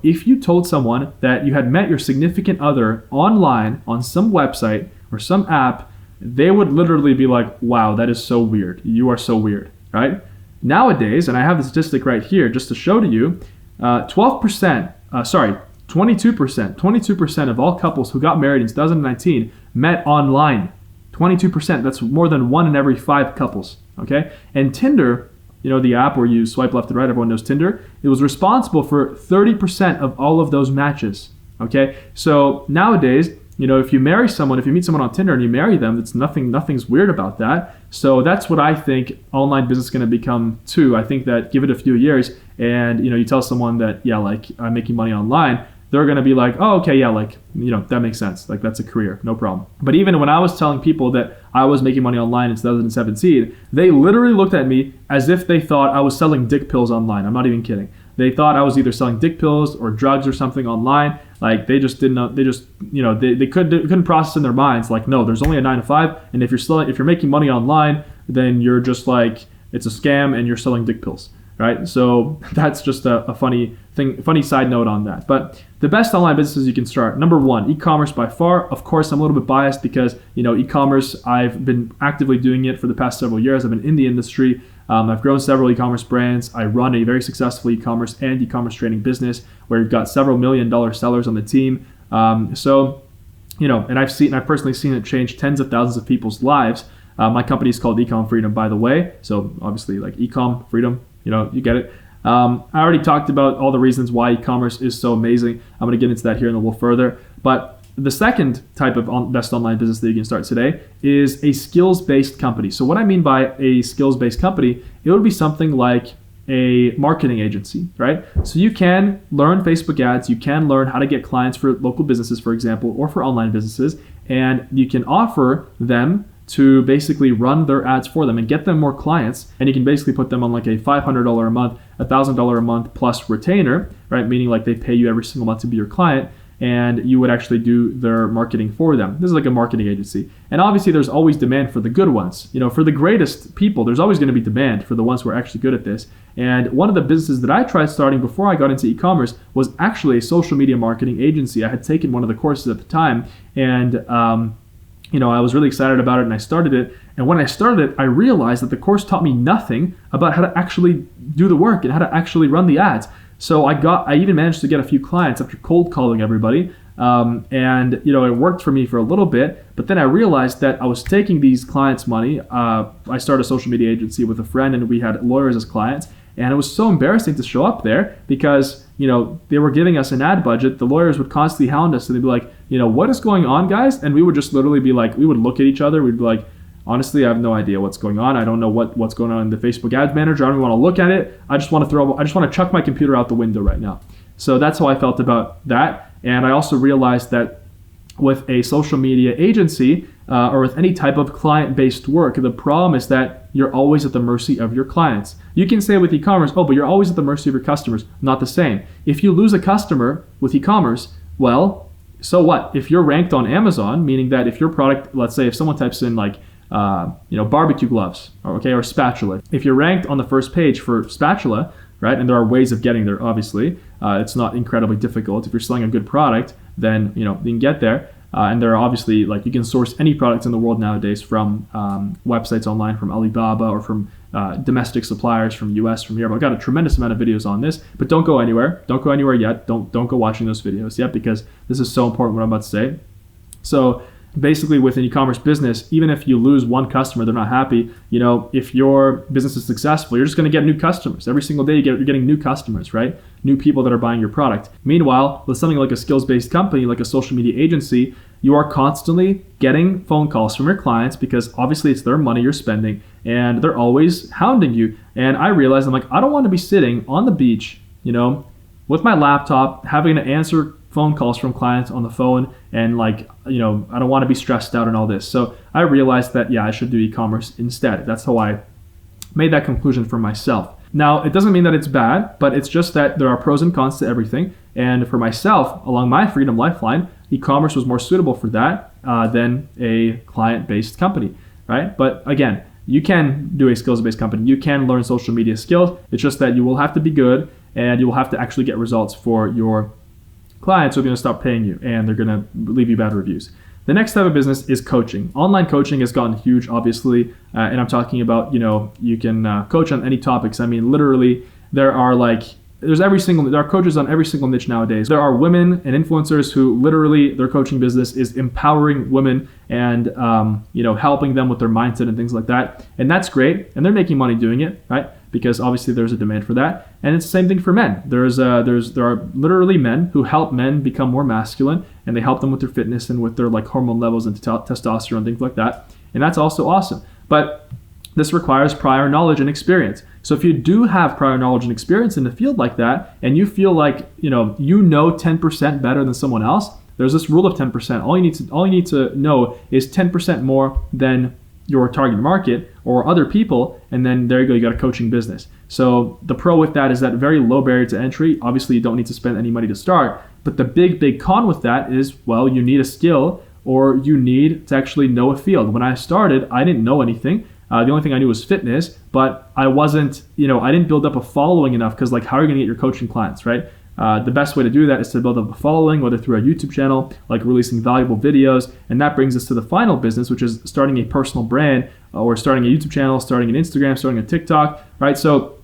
if you told someone that you had met your significant other online on some website or some app, they would literally be like, wow, that is so weird. You are so weird, right? Nowadays, and I have the statistic right here just to show to you, 22% of all couples who got married in 2019 met online. 22%, that's more than 1 in every 5 couples, okay? And Tinder, the app where you swipe left and right, everyone knows Tinder, it was responsible for 30% of all of those matches, okay? So nowadays, if you meet someone on Tinder and you marry them, nothing's weird about that. So that's what I think online business is going to become too. I think that give it a few years and, you tell someone that, I'm making money online, they're going to be like, oh, okay, yeah, that makes sense. That's a career, no problem. But even when I was telling people that I was making money online in 2017, they literally looked at me as if they thought I was selling dick pills online. I'm not even kidding. They thought I was either selling dick pills or drugs or something online. They just didn't know. They just, they couldn't process in their minds. No, there's only a 9-to-5, and if you're making money online, then you're just it's a scam and you're selling dick pills. Right? So that's just a funny side note on that. But the best online businesses you can start. Number 1, e-commerce by far. Of course, I'm a little bit biased because, e-commerce, I've been actively doing it for the past several years. I've been in the industry. I've grown several e-commerce brands. I run a very successful e-commerce and e-commerce training business where we've got several $1 million sellers on the team. And I've personally seen it change tens of thousands of people's lives. My company is called Ecom Freedom, by the way. So obviously Ecom Freedom, you get it. I already talked about all the reasons why e-commerce is so amazing. I'm going to get into that here in a little further. But the second type of best online business that you can start today is a skills-based company. So what I mean by a skills-based company, it would be something like a marketing agency, right? So you can learn Facebook ads, you can learn how to get clients for local businesses, for example, or for online businesses, and you can offer them to basically run their ads for them and get them more clients. And you can basically put them on like a $500 a month, $1,000 a month plus retainer, right? Meaning like they pay you every single month to be your client, and you would actually do their marketing for them. This is like a marketing agency. And obviously there's always demand for the good ones. You know, for the greatest people, there's always going to be demand for the ones who are actually good at this. And one of the businesses that I tried starting before I got into e-commerce was actually a social media marketing agency. I had taken one of the courses at the time, and I was really excited about it, and I started it. And when I started it, I realized that the course taught me nothing about how to actually do the work and how to actually run the ads. So I even managed to get a few clients after cold calling everybody. It worked for me for a little bit, but then I realized that I was taking these clients' money. I started a social media agency with a friend, and we had lawyers as clients. And it was so embarrassing to show up there because, they were giving us an ad budget. The lawyers would constantly hound us, and they'd be like, what is going on, guys? And we would just literally be like, we would look at each other. We'd be like, honestly, I have no idea what's going on. I don't know what's going on in the Facebook Ads Manager. I don't even want to look at it. I just want to chuck my computer out the window right now. So that's how I felt about that. And I also realized that with a social media agency or with any type of client-based work, the problem is that you're always at the mercy of your clients. You can say with e-commerce, but you're always at the mercy of your customers. Not the same. If you lose a customer with e-commerce, well, so what? If you're ranked on Amazon, meaning that if your product, let's say if someone types in like, barbecue gloves, or spatula. If you're ranked on the first page for spatula, right, and there are ways of getting there, obviously, it's not incredibly difficult. If you're selling a good product, then, you can get there. And there are obviously, you can source any products in the world nowadays from websites online, from Alibaba, or from domestic suppliers from US, from Europe. I've got a tremendous amount of videos on this, but don't go anywhere. Don't go anywhere yet. Don't go watching those videos yet, because this is so important what I'm about to say. So basically with an e-commerce business, even if you lose one customer, they're not happy. If your business is successful, you're just going to get new customers. Every single day you're getting new customers, right? New people that are buying your product. Meanwhile, with something like a skills-based company, like a social media agency, you are constantly getting phone calls from your clients because obviously it's their money you're spending, and they're always hounding you. And I realized, I don't want to be sitting on the beach, with my laptop, having to answer phone calls from clients on the phone, and I don't want to be stressed out and all this. So I realized that, I should do e-commerce instead. That's how I made that conclusion for myself. Now, it doesn't mean that it's bad, but it's just that there are pros and cons to everything. And for myself, along my freedom lifeline, e-commerce was more suitable for that than a client-based company, right? But again, you can do a skills-based company. You can learn social media skills. It's just that you will have to be good, and you will have to actually get results for your clients who are going to stop paying you, and they're going to leave you bad reviews. The next type of business is coaching. Online coaching has gotten huge, obviously, and I'm talking about, you can coach on any topics. I mean, literally, there are coaches on every single niche nowadays. There are women and influencers who literally their coaching business is empowering women and helping them with their mindset and things like that. And that's great, and they're making money doing it, right? Because obviously there's a demand for that. And it's the same thing for men. There are literally men who help men become more masculine, and they help them with their fitness and with their hormone levels and testosterone, things like that. And that's also awesome. But this requires prior knowledge and experience. So if you do have prior knowledge and experience in the field like that, and you feel like you know 10% better than someone else, there's this rule of 10%. All you need to know is 10% more than your target market or other people, and then there you go, you got a coaching business. So the pro with that is that very low barrier to entry. Obviously, you don't need to spend any money to start, but the big con with that is, well, you need a skill, or you need to actually know a field. When I started, I didn't know anything. The only thing I knew was fitness, but I didn't build up a following enough, because how are you gonna get your coaching clients, right? The best way to do that is to build up a following, whether through a YouTube channel, releasing valuable videos. And that brings us to the final business, which is starting a personal brand, or starting a YouTube channel, starting an Instagram, starting a TikTok, right? So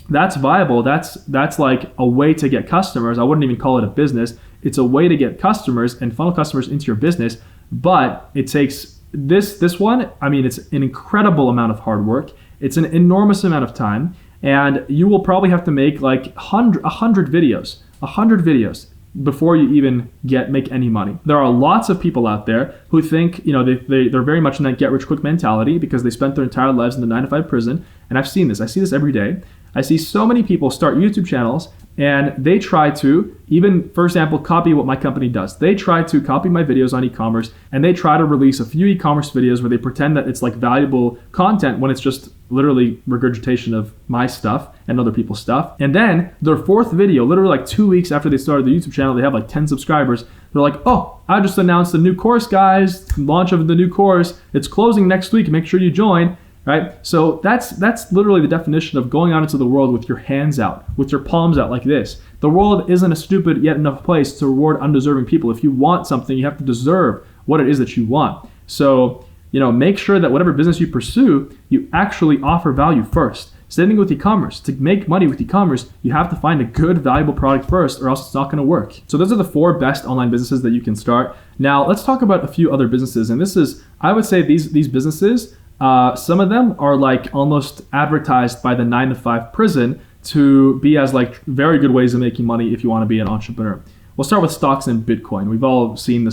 that's viable. That's like a way to get customers. I wouldn't even call it a business. It's a way to get customers and funnel customers into your business, but it takes this one, it's an incredible amount of hard work. It's an enormous amount of time. And you will probably have to make like 100 videos before you even make any money. There are lots of people out there who think, they're very much in that get rich quick mentality because they spent their entire lives in the 9-to-5 prison. And I've seen this. I see this every day. I see so many people start YouTube channels and they try to, even, for example, copy what my company does. They try to copy my videos on e-commerce and they try to release a few e-commerce videos where they pretend that it's like valuable content when it's just literally regurgitation of my stuff and other people's stuff. And then their fourth video, literally like 2 weeks after they started the YouTube channel, they have like 10 subscribers. They're like, oh, I just announced the new course, guys, launch of the new course. It's closing next week. Make sure you join. Right? So that's literally the definition of going out into the world with your hands out, with your palms out like this. The world isn't a stupid yet enough place to reward undeserving people. If you want something, you have to deserve what it is that you want. So, make sure that whatever business you pursue, you actually offer value first. Same thing with e-commerce. To make money with e-commerce, you have to find a good, valuable product first, or else it's not going to work. So those are the 4 best online businesses that you can start. Now, let's talk about a few other businesses. And this is, I would say these businesses, some of them are like almost advertised by the 9-to-5 prison to be as like very good ways of making money if you want to be an entrepreneur. We'll start with stocks and Bitcoin. We've all seen the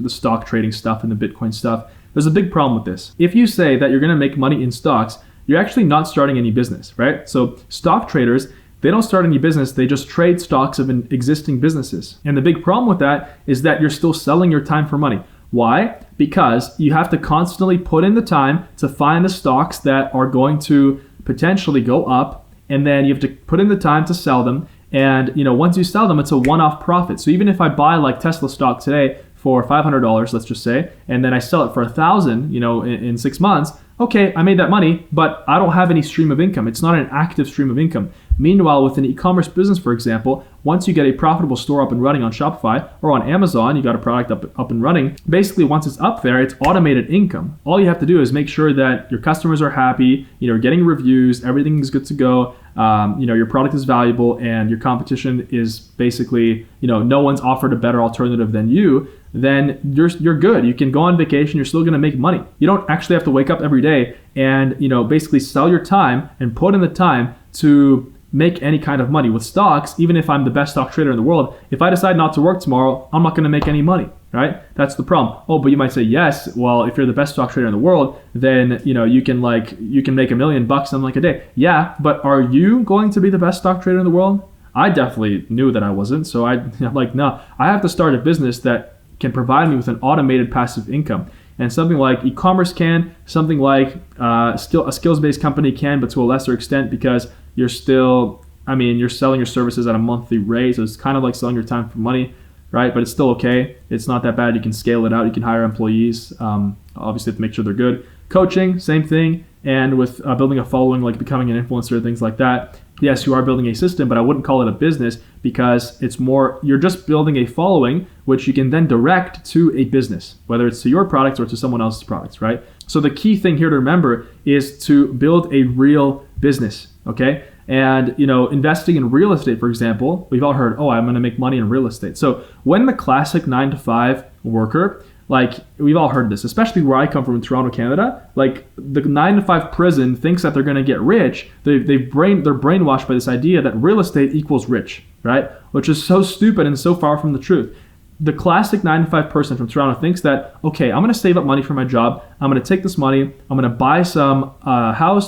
stock trading stuff and the Bitcoin stuff. There's a big problem with this. If you say that you're going to make money in stocks, you're actually not starting any business, right? So stock traders, they don't start any business. They just trade stocks of existing businesses. And the big problem with that is that you're still selling your time for money. Why? Because you have to constantly put in the time to find the stocks that are going to potentially go up, and then you have to put in the time to sell them. And once you sell them, it's a one-off profit. So even if I buy like Tesla stock today for $500, let's just say, and then I sell it for $1,000, in 6 months, okay, I made that money, but I don't have any stream of income. It's not an active stream of income. Meanwhile, with an e-commerce business, for example, once you get a profitable store up and running on Shopify or on Amazon, you got a product up and running. Basically, once it's up there, it's automated income. All you have to do is make sure that your customers are happy, you're getting reviews, everything is good to go, your product is valuable, and your competition is basically, no one's offered a better alternative than you. Then you're good. You can go on vacation. You're still going to make money. You don't actually have to wake up every day and basically sell your time and put in the time to make any kind of money. With stocks, even if I'm the best stock trader in the world, if I decide not to work tomorrow, I'm not going to make any money, right? That's the problem. Oh, but you might say, yes, well, if you're the best stock trader in the world, then you can make $1 million in like a day. Yeah, but are you going to be the best stock trader in the world? I definitely knew that I wasn't. So I'm like, no, I have to start a business that can provide me with an automated passive income. And something like e-commerce can, something like a skills-based company can, but to a lesser extent, because you're still, you're selling your services at a monthly rate. So it's kind of like selling your time for money, right? But it's still okay. It's not that bad. You can scale it out. You can hire employees. Obviously, to make sure they're good. Coaching, same thing. And with building a following, like becoming an influencer, things like that. Yes, you are building a system, but I wouldn't call it a business because it's more, you're just building a following, which you can then direct to a business, whether it's to your products or to someone else's products, right? So the key thing here to remember is to build a real business, okay? And, investing in real estate, for example, we've all heard, oh, I'm going to make money in real estate. So when the classic 9-to-5 worker, like we've all heard this, especially where I come from in Toronto, Canada, like the 9-to-5 prison thinks that they're going to get rich. They're brainwashed by this idea that real estate equals rich, right? Which is so stupid and so far from the truth. The classic 9-to-5 person from Toronto thinks that, okay, I'm going to save up money for my job. I'm going to take this money. I'm going to buy some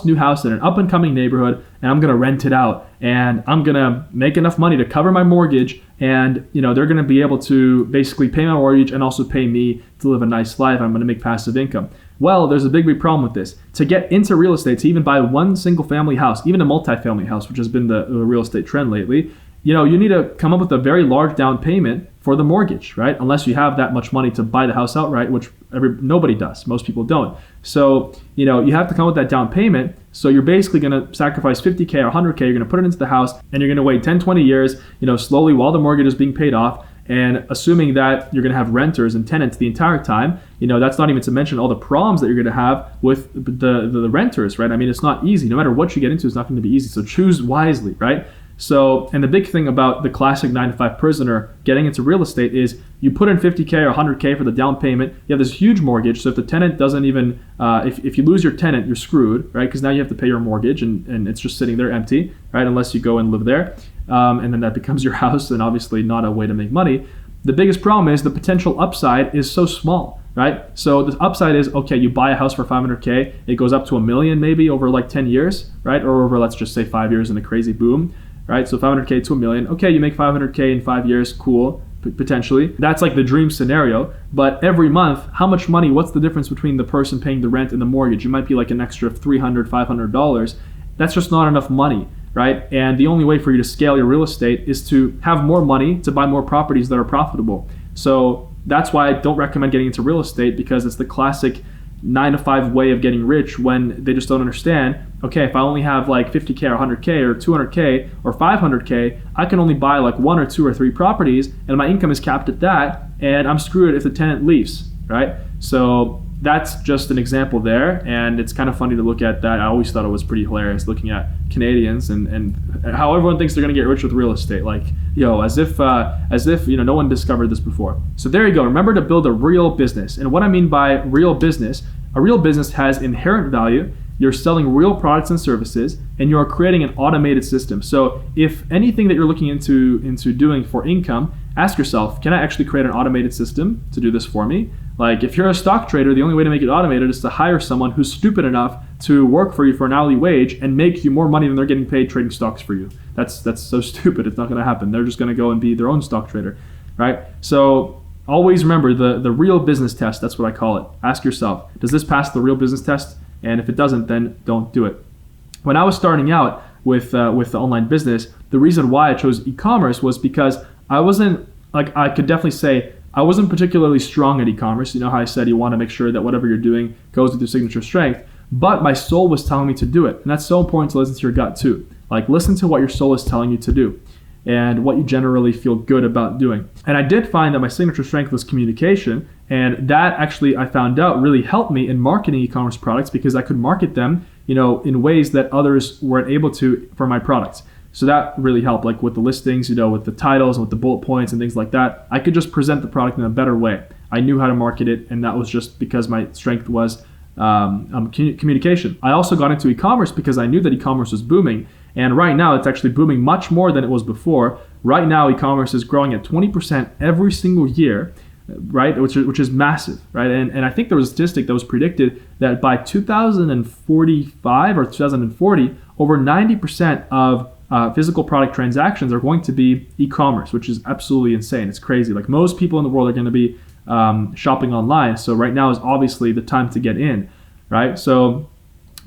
new house in an up and coming neighborhood, and I'm going to rent it out. And I'm going to make enough money to cover my mortgage. And, they're going to be able to basically pay my mortgage and also pay me to live a nice life. I'm going to make passive income. Well, there's a big problem with this. To get into real estate, to even buy one single family house, even a multi-family house, which has been the real estate trend lately, you need to come up with a very large down payment for the mortgage, right? Unless you have that much money to buy the house outright, which nobody does. Most people don't. So, you have to come up with that down payment. So you're basically going to sacrifice $50K or $100K. You're going to put it into the house and you're going to wait 10, 20 years, slowly while the mortgage is being paid off. And assuming that you're going to have renters and tenants the entire time, that's not even to mention all the problems that you're going to have with the renters, right? It's not easy. No matter what you get into, it's not going to be easy. So choose wisely, right? So, and the big thing about the classic 9-to-5 prisoner getting into real estate is you put in 50K or 100K for the down payment. You have this huge mortgage. So if the tenant doesn't even, if you lose your tenant, you're screwed, right? Because now you have to pay your mortgage and it's just sitting there empty, right? Unless you go and live there. And then that becomes your house, and obviously not a way to make money. The biggest problem is the potential upside is so small, right? So the upside is, okay, you buy a house for 500K, it goes up to $1 million maybe over like 10 years, right? Or over, let's just say 5 years in a crazy boom, right? So 500K to $1 million. Okay, you make 500K in 5 years, cool, potentially. That's like the dream scenario. But every month, how much money, what's the difference between the person paying the rent and the mortgage? It might be like an extra $300, $500. That's just not enough money, right? And the only way for you to scale your real estate is to have more money to buy more properties that are profitable. So that's why I don't recommend getting into real estate, because it's the classic 9-to-5 way of getting rich, when they just don't understand, okay, if I only have like 50K or 100K or 200K or 500K, I can only buy like 1 or 2 or 3 properties, and my income is capped at that, and I'm screwed if the tenant leaves, right? So that's just an example there, and it's kind of funny to look at that. I always thought it was pretty hilarious looking at Canadians and how everyone thinks they're gonna get rich with real estate, like, as if no one discovered this before. So there you go. Remember to build a real business. And what I mean by real business, a real business has inherent value. You're selling real products and services, and you're creating an automated system. So if anything that you're looking into doing for income, ask yourself, can I actually create an automated system to do this for me? Like, if you're a stock trader, the only way to make it automated is to hire someone who's stupid enough to work for you for an hourly wage and make you more money than they're getting paid trading stocks for you. That's so stupid. It's not going to happen. They're just going to go and be their own stock trader, right? So always remember the real business test. That's what I call it. Ask yourself, does this pass the real business test? And if it doesn't, then don't do it. When I was starting out with the online business, the reason why I chose e-commerce was because I wasn't, like, I could definitely say I wasn't particularly strong at e-commerce. You know how I said you want to make sure that whatever you're doing goes with your signature strength, but my soul was telling me to do it. And that's so important to listen to your gut too. Like, listen to what your soul is telling you to do and what you generally feel good about doing. And I did find that my signature strength was communication, and that actually, I found out, really helped me in marketing e-commerce products, because I could market them, in ways that others weren't able to for my products. So that really helped, like with the listings, with the titles and with the bullet points and things like that. I could just present the product in a better way. I knew how to market it, and that was just because my strength was communication. I also got into e-commerce because I knew that e-commerce was booming, and right now it's actually booming much more than it was before. Right now, e-commerce is growing at 20% every single year, right? Which is massive, right? And I think there was a statistic that was predicted that by 2045 or 2040, over 90% of physical product transactions are going to be e-commerce, which is absolutely insane. It's crazy. Like, most people in the world are going to be shopping online. So right now is obviously the time to get in, right? So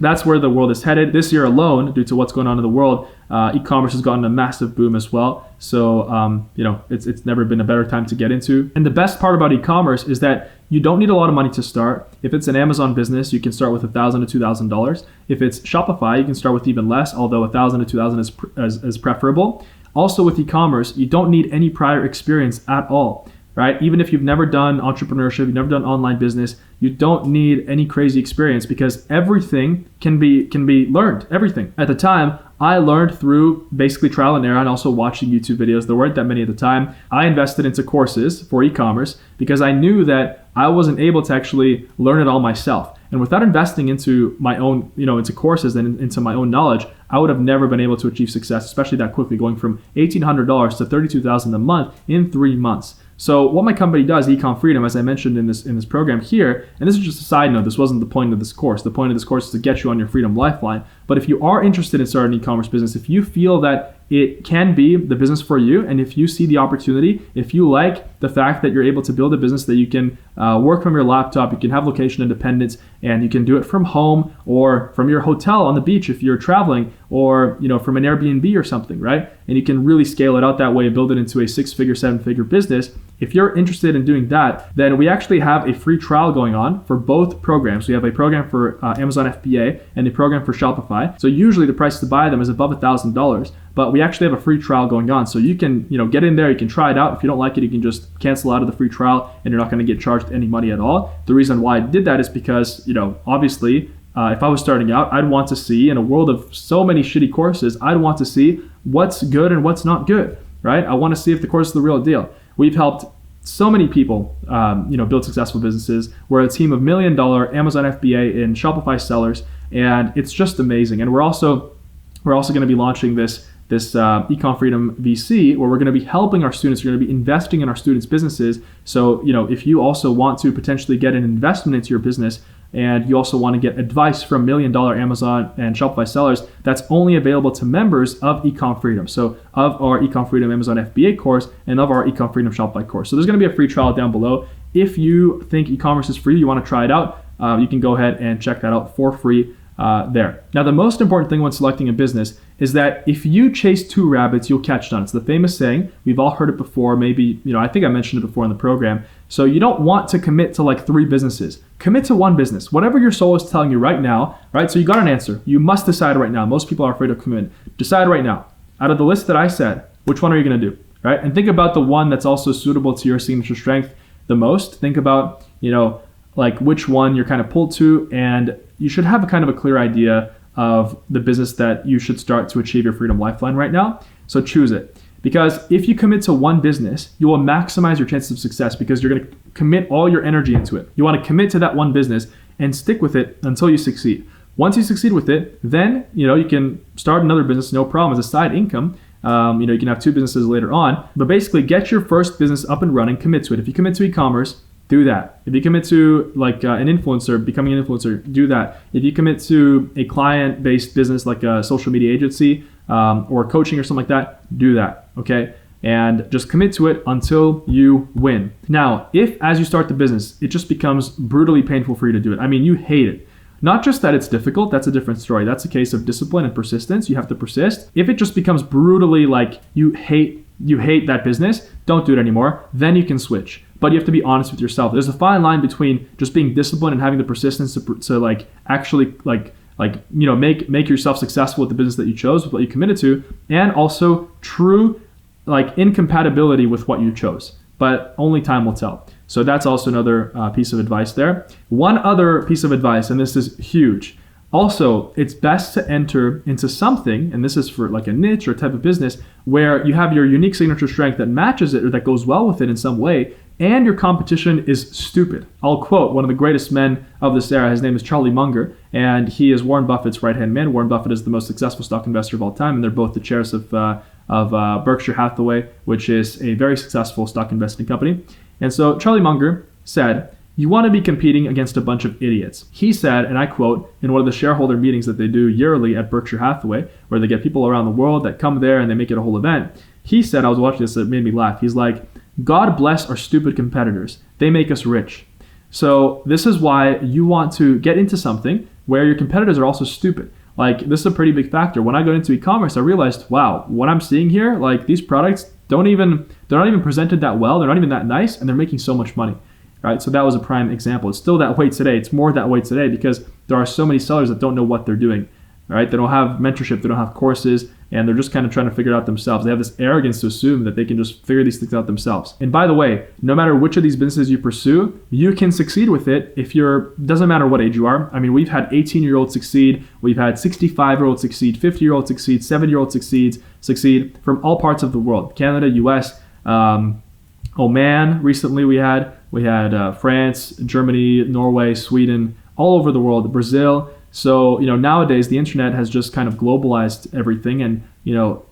that's where the world is headed. This year alone, due to what's going on in the world, e-commerce has gotten a massive boom as well. So, it's never been a better time to get into. And the best part about e-commerce is that you don't need a lot of money to start. If it's an Amazon business, you can start with $1,000 to $2,000. If it's Shopify, you can start with even less, although $1,000 to $2,000 is preferable. Also with e-commerce, you don't need any prior experience at all, right? Even if you've never done entrepreneurship, you've never done online business, you don't need any crazy experience, because everything can be learned, everything. At the time, I learned through basically trial and error, and also watching YouTube videos. There weren't that many at the time. I invested into courses for e-commerce because I knew that I wasn't able to actually learn it all myself. And without investing into my own, into courses and into my own knowledge, I would have never been able to achieve success, especially that quickly, going from $1,800 to $32,000 a month in 3 months. So what my company does, Ecom Freedom, as I mentioned in this program here, and this is just a side note, this wasn't the point of this course. The point of this course is to get you on your freedom lifeline. But if you are interested in starting an e-commerce business, if you feel that it can be the business for you, and if you see the opportunity, if you like the fact that you're able to build a business that you can work from your laptop, you can have location independence, and you can do it from home or from your hotel on the beach if you're traveling, or from an Airbnb or something, right? And you can really scale it out that way and build it into a 6-figure, 7-figure business. If you're interested in doing that, then we actually have a free trial going on for both programs. We have a program for Amazon FBA and a program for Shopify. So usually the price to buy them is above $1,000, but we actually have a free trial going on. So you can, get in there, you can try it out. If you don't like it, you can just cancel out of the free trial and you're not going to get charged any money at all. The reason why I did that is because, obviously, if I was starting out, I'd want to see, in a world of so many shitty courses, I'd want to see what's good and what's not good, right? I want to see if the course is the real deal. We've helped so many people, build successful businesses. We're a team of $1 million Amazon FBA and Shopify sellers, and it's just amazing. And we're also going to be launching this Ecom Freedom VC, where we're going to be helping our students. We're going to be investing in our students' businesses. So, if you also want to potentially get an investment into your business, and you also want to get advice from $1 million Amazon and Shopify sellers, that's only available to members of Ecom Freedom. So of our Ecom Freedom Amazon FBA course and of our Ecom Freedom Shopify course. So there's going to be a free trial down below. If you think e-commerce is for you, you want to try it out, you can go ahead and check that out for free there. Now, the most important thing when selecting a business is that if you chase two rabbits, you'll catch none. It's the famous saying. We've all heard it before. Maybe, I think I mentioned it before in the program. So you don't want to commit to like 3 businesses. Commit to one business. Whatever your soul is telling you right now, right? So you got an answer. You must decide right now. Most people are afraid of commitment. Decide right now. Out of the list that I said, which one are you going to do, right? And think about the one that's also suitable to your signature strength the most. Think about, like which one you're kind of pulled to, and you should have a kind of a clear idea of the business that you should start to achieve your freedom lifeline right now. So choose it. Because if you commit to one business, you will maximize your chances of success because you're going to commit all your energy into it. You want to commit to that one business and stick with it until you succeed. Once you succeed with it, then you can start another business, no problem, as a side income. You can have 2 businesses later on. But basically, get your first business up and running, commit to it. If you commit to e-commerce, do that. If you commit to like an influencer, becoming an influencer, do that. If you commit to a client-based business like a social media agency or coaching or something like that, do that, okay? And just commit to it until you win. Now, if as you start the business, it just becomes brutally painful for you to do it, you hate it. Not just that it's difficult, that's a different story. That's a case of discipline and persistence. You have to persist. If it just becomes brutally like you hate that business, don't do it anymore. Then you can switch. But you have to be honest with yourself. There's a fine line between just being disciplined and having the persistence to like actually make yourself successful with the business that you chose, with what you committed to, and also true like incompatibility with what you chose. But only time will tell. So that's also another piece of advice there. One other piece of advice, and this is huge. Also, it's best to enter into something, and this is for like a niche or type of business, where you have your unique signature strength that matches it or that goes well with it in some way, and your competition is stupid. I'll quote one of the greatest men of this era. His name is Charlie Munger, and he is Warren Buffett's right-hand man. Warren Buffett is the most successful stock investor of all time, and they're both the chairs of Berkshire Hathaway, which is a very successful stock investing company. And so Charlie Munger said, "You want to be competing against a bunch of idiots." He said, and I quote, in one of the shareholder meetings that they do yearly at Berkshire Hathaway, where they get people around the world that come there and they make it a whole event. He said, I was watching this, it made me laugh. He's like, "God bless our stupid competitors. They make us rich." So this is why you want to get into something where your competitors are also stupid. Like, this is a pretty big factor. When I got into e-commerce, I realized, wow, what I'm seeing here, like these products they're not even presented that well. They're not even that nice, and they're making so much money. Right? So that was a prime example. It's still that way today. It's more that way today because there are so many sellers that don't know what they're doing. Right? They don't have mentorship. They don't have courses, and they're just kind of trying to figure it out themselves. They have this arrogance to assume that they can just figure these things out themselves. And by the way, no matter which of these businesses you pursue, you can succeed with it if doesn't matter what age you are. We've had 18-year-olds succeed. We've had 65-year-olds succeed, 50-year-olds succeed, 70-year-olds succeed from all parts of the world. Canada, US, Oman, recently we had France, Germany, Norway, Sweden, all over the world, Brazil. So, nowadays the internet has just kind of globalized everything, and,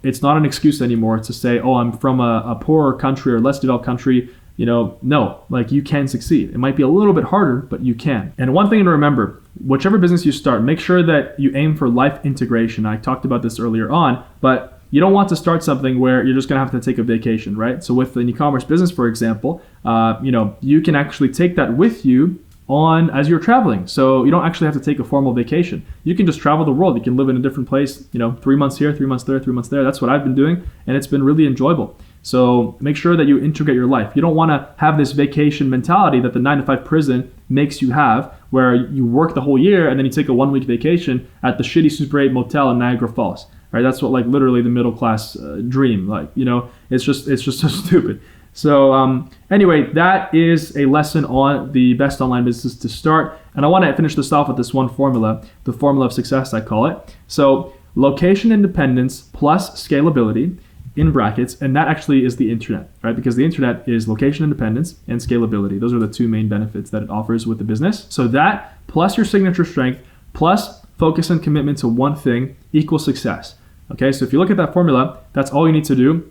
it's not an excuse anymore to say, oh, I'm from a poorer country or less developed country. No, like you can succeed. It might be a little bit harder, but you can. And one thing to remember, whichever business you start, make sure that you aim for life integration. I talked about this earlier on, but you don't want to start something where you're just going to have to take a vacation, right? So with an e-commerce business, for example, you can actually take that with you on as you're traveling. So you don't actually have to take a formal vacation. You can just travel the world. You can live in a different place, 3 months here, 3 months there, 3 months there. That's what I've been doing, and it's been really enjoyable. So make sure that you integrate your life. You don't want to have this vacation mentality that the 9-to-5 prison makes you have, where you work the whole year and then you take a 1-week vacation at the shitty Super 8 motel in Niagara Falls. Right? That's what like literally the middle class dream. Like, it's just so stupid. So anyway, that is a lesson on the best online business to start. And I want to finish this off with this one formula, the formula of success, I call it. So location independence plus scalability in brackets, and that actually is the internet, right? Because the internet is location independence and scalability. Those are the two main benefits that it offers with the business. So that plus your signature strength plus focus and commitment to one thing equals success. Okay, so if you look at that formula, that's all you need to do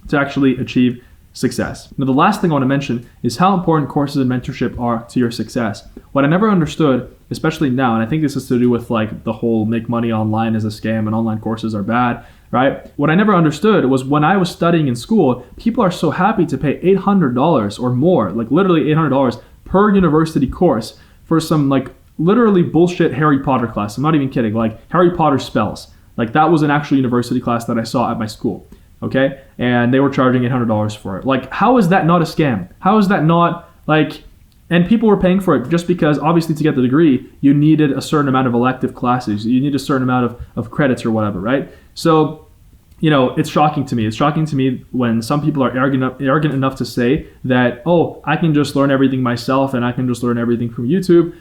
to actually achieve success. Now, the last thing I want to mention is how important courses and mentorship are to your success. What I never understood, especially now, and I think this is to do with like the whole make money online is a scam and online courses are bad, right? What I never understood was when I was studying in school, people are so happy to pay $800 or more, like literally $800 per university course for some like literally bullshit Harry Potter class. I'm not even kidding, like Harry Potter spells. Like that was an actual university class that I saw at my school. Okay, and they were charging $800 for it. Like, how is that not a scam? How is that not like, and people were paying for it just because obviously to get the degree, you needed a certain amount of elective classes. You need a certain amount of credits or whatever, right? So, you know, it's shocking to me. It's shocking to me when some people are arrogant enough to say that, oh, I can just learn everything myself and I can just learn everything from YouTube.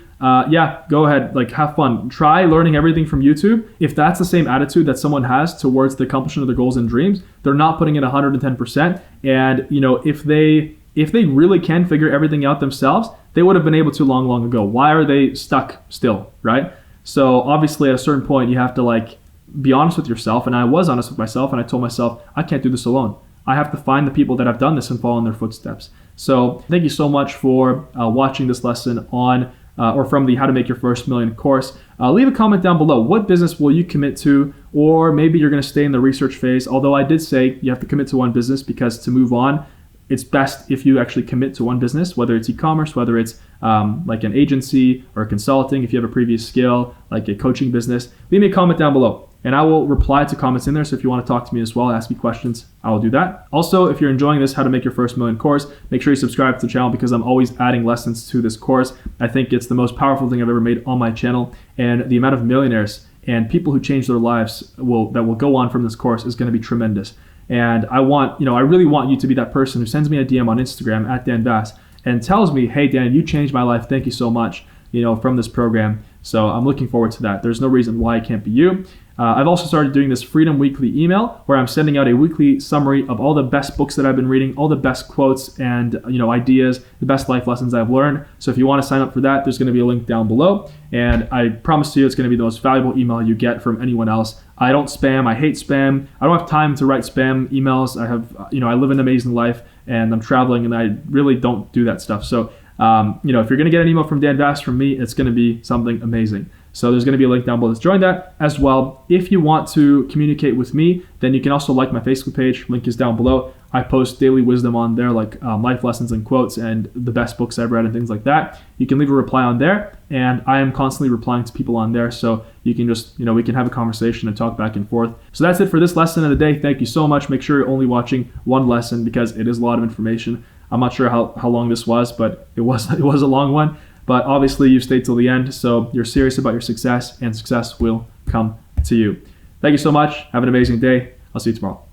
Yeah, go ahead, like have fun. Try learning everything from YouTube. If that's the same attitude that someone has towards the accomplishment of their goals and dreams, they're not putting in 110%. And you know, if they really can figure everything out themselves, they would have been able to long ago. Why are they stuck still, right? So obviously at a certain point you have to like be honest with yourself. And I was honest with myself and I told myself, I can't do this alone. I have to find the people that have done this and follow in their footsteps. So thank you so much for watching this lesson on or from the How to Make Your First Million course. Leave a comment down below. What business will you commit to? Or maybe you're going to stay in the research phase. Although I did say you have to commit to one business because to move on, it's best if you actually commit to one business, whether it's e-commerce, whether it's like an agency or consulting, if you have a previous skill, like a coaching business. Leave me a comment down below and I will reply to comments in there. So if you want to talk to me as well, ask me questions, I will do that. Also, if you're enjoying this How to Make Your First Million course, make sure you subscribe to the channel because I'm always adding lessons to this course. I think it's the most powerful thing I've ever made on my channel, and the amount of millionaires and people who change their lives that will go on from this course is going to be tremendous. And I really want you to be that person who sends me a DM on Instagram at Dan Vas and tells me, hey Dan, you changed my life. Thank you so much, from this program. So I'm looking forward to that. There's no reason why it can't be you. I've also started doing this Freedom Weekly email where I'm sending out a weekly summary of all the best books that I've been reading, all the best quotes and ideas, the best life lessons I've learned. So if you want to sign up for that, there's going to be a link down below. And I promise you it's going to be the most valuable email you get from anyone else. I don't spam. I hate spam. I don't have time to write spam emails. I have, I live an amazing life and I'm traveling and I really don't do that stuff. So, if you're going to get an email from Dan Vas from me, it's going to be something amazing. So there's going to be a link down below. Let's join that as well. If you want to communicate with me, then you can also like my Facebook page. Link is down below. I post daily wisdom on there, like life lessons and quotes and the best books I've read and things like that. You can leave a reply on there, and I am constantly replying to people on there. So you can just, we can have a conversation and talk back and forth. So that's it for this lesson of the day. Thank you so much. Make sure you're only watching one lesson because it is a lot of information. I'm not sure how long this was, but it was a long one. But obviously you stayed till the end, so you're serious about your success, and success will come to you. Thank you so much. Have an amazing day. I'll see you tomorrow.